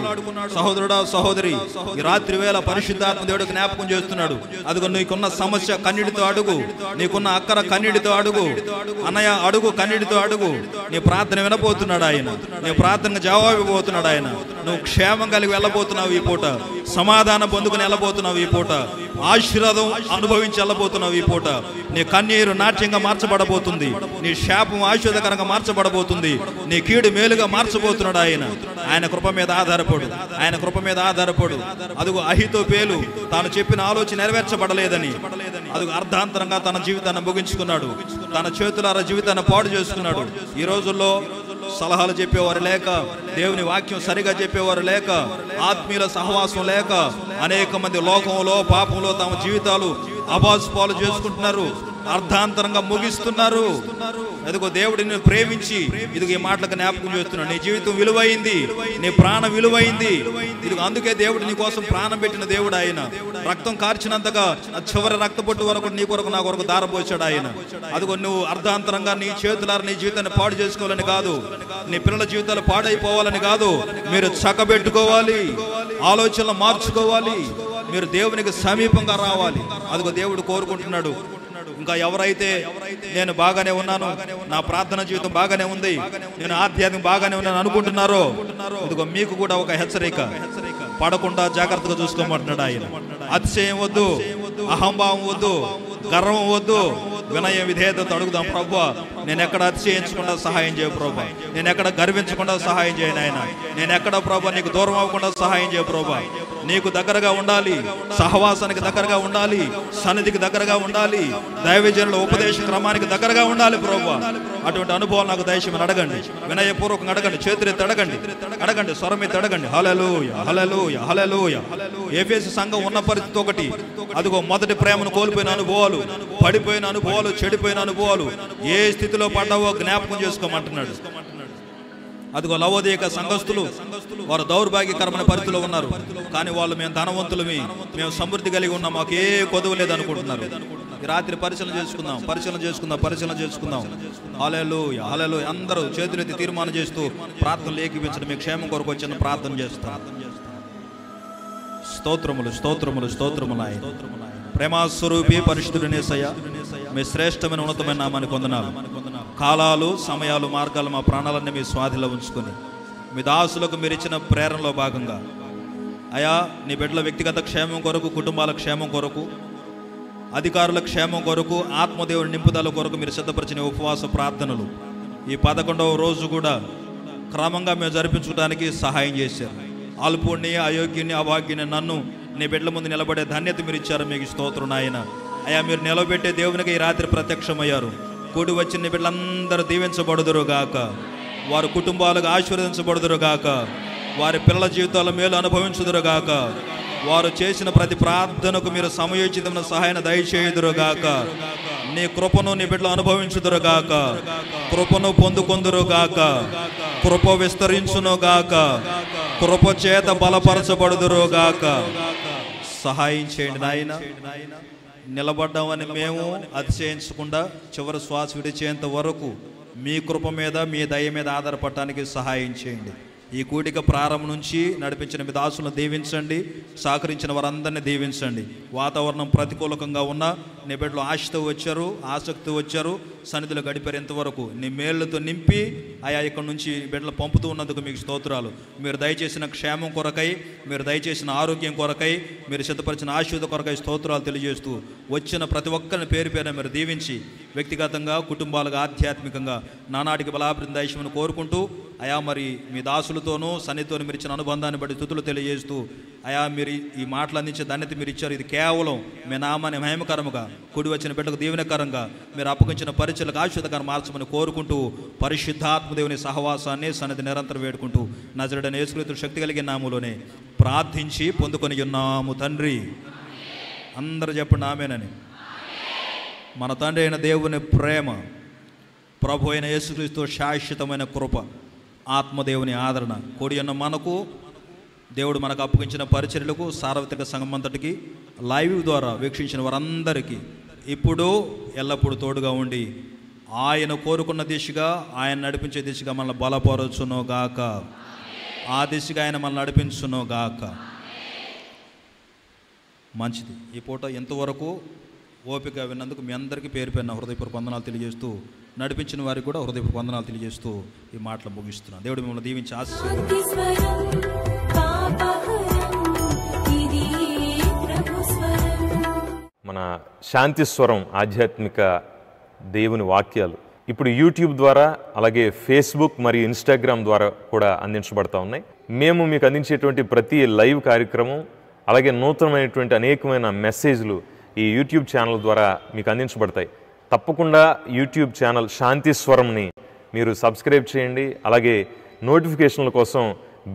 సహోదరుడా సహోదరి, ఈ రాత్రి వేళ పరిశుద్ధాత్మ దేవుడు జ్ఞాపకం చేస్తున్నాడు. అదిగో నీకున్న సమస్య కన్నీటితో అడుగు, నీకున్న అక్కర కన్నీటితో అడుగు, అన్నయ్య అడుగు, కన్నీటితో అడుగు. నీ ప్రార్థన వినబోతున్నాడు ఆయన, నీ ప్రార్థనకు జవాబు ఇవ్వబోతున్నాడు ఆయన. నువ్వు క్షేమం కలిగి వెళ్ళబోతున్నావు ఈ పూట, సమాధానం పొందుకుని వెళ్ళబోతున్నావు ఈ పూట, ఆశీర్వాదం అనుభవించి వెళ్ళబోతున్నావు ఈ పూట. నీ కన్నీరు నాట్యంగా మార్చబడబోతుంది, నీ శాపం ఆశీర్వాదకరంగా మార్చబడబోతుంది, నీ కీడు మేలుగా మార్చబోతున్నాడు ఆయన. ఆయన కృప మీద ఆధారపడు, ఆయన కృప మీద ఆధారపడు. అదుగు అహీతోపేలు తాను చెప్పిన ఆలోచన నెరవేర్చబడలేదని అదుగు అర్ధాంతరంగా తన జీవితాన్ని ముగించుకున్నాడు. తన చేతులారా జీవితాన్ని పాడు చేసుకున్నాడు. ఈ రోజుల్లో సలహాలు చెప్పేవారు లేక, దేవుని వాక్యం సరిగా చెప్పేవారు లేక, ఆత్మీయుల సహవాసం లేక అనేక మంది లోకంలో పాపంలో తమ జీవితాలు అబాసు పాలు చేసుకుంటున్నారు. అర్థాంతరంగా ముగిస్తున్నారు. ఎదుగో దేవుడు నిన్ను ప్రేమించి ఇదిగో ఈ మాటలకు జ్ఞాపకం చేస్తున్నాడు. నీ జీవితం విలువైంది, నీ ప్రాణం విలువైంది. ఇదిగో అందుకే దేవుడు నీ కోసం ప్రాణం పెట్టిన దేవుడు ఆయన. రక్తం కార్చినంతగా చివరి రక్తపొట్టు వరకు నీ కొరకు నా కొరకు దారపోసాడు ఆయన. అదిగో నువ్వు అర్ధాంతరంగా నీ చేతులారా నీ జీవితాన్ని పాడు చేసుకోవాలని కాదు, నీ పిల్లల జీవితాలు పాడైపోవాలని కాదు. మీరు చక్కబెట్టుకోవాలి, ఆలోచనలు మార్చుకోవాలి, మీరు దేవునికి సమీపంగా రావాలి. అదిగో దేవుడు కోరుకుంటున్నాడు. ఇంకా ఎవరైతే నేను బాగానే ఉన్నాను, నా ప్రార్థన జీవితం బాగానే ఉంది, నేను ఆధ్యాత్మిక బాగానే ఉన్నాను అనుకుంటున్నారో, ఇదిగో మీకు కూడా ఒక హెచ్చరిక. పడకుండా జాగ్రత్తగా చూసుకోమంటున్నాడు ఆయన. అతిశయం వద్దు, అహంభావం వద్దు, గర్వం వద్దు, వినయ విధేయతతో అడుగుదాం. ప్రభువా, నేను ఎక్కడ అతిశయించకుండా సహాయం చేయ ప్రభువా, నేను ఎక్కడ గర్వించకుండా సహాయం చేయను ఆయన, నేను ఎక్కడ ప్రభువా నీకు దూరం అవ్వకుండా సహాయం చేయ ప్రభువా. నీకు దగ్గరగా ఉండాలి, సహవాసానికి దగ్గరగా ఉండాలి, సన్నిధికి దగ్గరగా ఉండాలి, దైవజనుల ఉపదేశ క్రమానికి దగ్గరగా ఉండాలి ప్రభువా. అటువంటి అనుభవం నాకు దయచేయమని అడగండి, వినయపూర్వకంగా అడగండి, చేతులెత్తి అడగండి, అడగండి, స్వరమెత్తి అడగండి. హల్లెలూయా, హల్లెలూయా, హల్లెలూయా. ఎఫెసు సంఘం ఉన్న పరిస్థితి ఒకటి. అదిగో మొదటి ప్రేమను కోల్పోయిన అనుభవాలు, పడిపోయిన అనుభవాలు, చెడిపోయిన అనుభవాలు, ఏ స్థితిలో పడ్డావో జ్ఞాపకం చేసుకోమంటున్నాడు. అదిగో లవోదిక సంఘస్థులు వారు దౌర్భాగ్యకరమైన పరిస్థితిలో ఉన్నారు. కానీ వాళ్ళు మేము ధనవంతులమి, మేము సమృద్ధి కలిగి ఉన్నాం, మాకు ఏ కొదువు లేదు అనుకుంటున్నారు. ఈ రాత్రి పరిశీలన చేసుకుందాం. హల్లెలూయా, హల్లెలూయా. అందరూ చేతులెత్తి తీర్మానం చేస్తూ ప్రార్థనలు ఏకీపించడం, మీ క్షేమం కొరకు వచ్చిన ప్రార్థన చేస్తాం. స్తోత్రములు ఆయన. ప్రేమస్వరూపి పరిశుద్ధుడైన యేసయ్య, మీ శ్రేష్టమైన ఉన్నతమైన నామాన్ని కొందనాలు. కాలాలు, సమయాలు, మార్గాలు, మా ప్రాణాలన్నీ మీ స్వాధిలో ఉంచుకొని మీ దాసులకు మీరు ఇచ్చిన ప్రేరణలో భాగంగా అయా నీ బిడ్డల వ్యక్తిగత క్షేమం కొరకు, కుటుంబాల క్షేమం కొరకు, అధికారుల క్షేమం కొరకు, ఆత్మదేవుని నింపుదల కొరకు మీరు సిద్ధపరిచిన ఉపవాస ప్రార్థనలు ఈ 11వ రోజు కూడా క్రమంగా మేము జరిపించడానికి సహాయం చేశారు. అల్పుణ్ణి, అయోగ్యుని, అభాగ్యుని నన్ను నీ బిడ్డల ముందు నిలబడే ధన్యత మీరు ఇచ్చారు. మీకు స్తోత్రం నాయన. అయ్యా మీరు నిలబెట్టే దేవునికి ఈ రాత్రి ప్రత్యక్షమయ్యారు. కూడి వచ్చిన నీ బిడ్డలందరూ దీవించబడుదురుగాక, వారి కుటుంబాలకు ఆశీర్వదించబడుదురుగాక, వారి పిల్లల జీవితాల మేలు అనుభవించుదురుగాక, వారు చేసిన ప్రతి ప్రార్థనకు మీరు సమయోచితమైన సహాయాన్ని దయచేయుదురుగాక, నీ కృపను నీ బిడ్డలు అనుభవించుదురుగాక, కృపను పొందుకొందురుగాక, కృప విస్తరించునుగాక, కృప చేత బలపరచబడుదురుగాక. సహాయం చేయండి నాయన. నిలబడ్డామని మేము అతిశయించకుండా చివరి శ్వాస విడిచేంత వరకు మీ కృప మీద, మీ దయ మీద ఆధారపడటానికి సహాయం చేయండి. ఈ కూడిక ప్రారంభం నుంచి నడిపించిన మీ దాసులను దీవించండి, సహకరించిన వారందరినీ దీవించండి. వాతావరణం ప్రతికూలకంగా ఉన్న నీ బిడ్డలు ఆశతో వచ్చారు, ఆసక్తి వచ్చారు, సన్నిధిలో గడిపారు. ఎంతవరకు నీ మేళ్లతో నింపి ఆయా ఇక్కడ నుంచి బిడ్డలు పంపుతూ ఉన్నందుకు మీకు స్తోత్రాలు. మీరు దయచేసిన క్షేమం కొరకై, మీరు దయచేసిన ఆరోగ్యం కొరకై, మీరు సిద్ధపరిచిన ఆశీర్వాద కొరకై స్తోత్రాలు తెలియజేస్తూ వచ్చిన ప్రతి ఒక్కరిని పేరు పేరున మీరు దీవించి వ్యక్తిగతంగా, కుటుంబాలుగా, ఆధ్యాత్మికంగా నానాటికి బలాభివృద్ధి దయచేయమని కోరుకుంటూ అయా మరి మీ దాసులతోనూ సన్నిధితోనూ మీరు ఇచ్చిన అనుబంధాన్ని బట్టి స్తుతులు తెలియజేస్తూ అయా మీరు ఈ మాటలు అందించే ధన్యత మీరు ఇచ్చారు. ఇది కేవలం మీ నామాన్ని మహిమకరంగా, కూడి వచ్చిన బిడ్డకు దీవెనకరంగా, మీరు అప్పగించిన పరిచయలకు ఆశీర్వాదకరం మార్చమని కోరుకుంటూ పరిశుద్ధాత్మదేవుని సహవాసాన్ని సన్నిధి నిరంతరం వేడుకుంటూ నజరుడైన యేసుక్రీస్తు శక్తి కలిగిన నామములోనే ప్రార్థించి పొందుకొని ఉన్నాము తండ్రి. అందరూ చెప్పండి ఆమేనని. మన తండ్రి అయిన దేవుని ప్రేమ, ప్రభు అయిన యేసుక్రీస్తు శాశ్వతమైన కృప, ఆత్మదేవుని ఆదరణ కూడి ఉన్న మనకు, దేవుడు మనకు అప్పగించిన పరిచర్యలకు, సార్వత్రిక సంఘం అంతటికి, లైవ్ ద్వారా వీక్షించిన వారందరికీ ఇప్పుడు ఎల్లప్పుడూ తోడుగా ఉండి ఆయన కోరుకున్న దిశగా, ఆయన నడిపించే దిశగా మనల్ని బలపరచునుగాక, ఆ దిశగా ఆయన మనల్ని నడిపించునుగాక. మంచిది. ఈ పూట ఎంతవరకు ఓపిక విన్నందుకు మీ అందరికీ పేరు పేరున హృదయపూర్వక వందనాలు తెలియజేస్తూ, నడిపించిన వారికి కూడా హృదయపూర్వక వందనాలు తెలియజేస్తూ ఈ మాటలు ముగిస్తున్నాను. దేవుడు మిమ్మల్ని దీవించి మన శాంతి స్వరం ఆధ్యాత్మిక దేవుని వాక్యాలు ఇప్పుడు యూట్యూబ్ ద్వారా, అలాగే ఫేస్బుక్ మరియు ఇన్స్టాగ్రామ్ ద్వారా కూడా అందించబడతా ఉన్నాయి. మేము మీకు అందించేటువంటి ప్రతి లైవ్ కార్యక్రమం, అలాగే నూతనమైనటువంటి అనేకమైన మెసేజ్లు ఈ యూట్యూబ్ ఛానల్ ద్వారా మీకు అందించబడతాయి. తప్పకుండా యూట్యూబ్ ఛానల్ శాంతి స్వరంని మీరు సబ్స్క్రైబ్ చేయండి. అలాగే నోటిఫికేషన్ల కోసం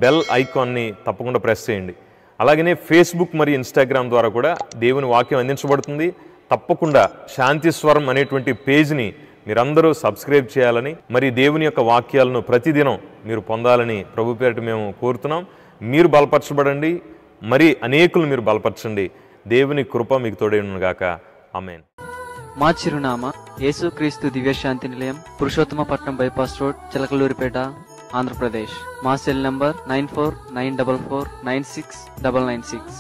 బెల్ ఐకాన్ని తప్పకుండా ప్రెస్ చేయండి. అలాగనే ఫేస్బుక్ మరియు ఇన్స్టాగ్రామ్ ద్వారా కూడా దేవుని వాక్యం అందించబడుతుంది. తప్పకుండా శాంతి స్వరం అనేటువంటి పేజ్ని మీరందరూ సబ్స్క్రైబ్ చేయాలని, మరి దేవుని యొక్క వాక్యాలను ప్రతిదినం మీరు పొందాలని ప్రభు పేరిట మేము కోరుతున్నాం. మీరు బలపరచబడండి, మరి అనేకులు మీరు బలపరచండి. దేవుని కృప మీకు తోడైనను గాక. ఆమేన్. మా చిరునామా యేసుక్రీస్తు దివ్యశాంతి నిలయం, పురుషోత్తమపట్నం బైపాస్ రోడ్, చిలకలూరిపేట, ఆంధ్రప్రదేశ్. మా సెల్ నంబర్ 9494496996.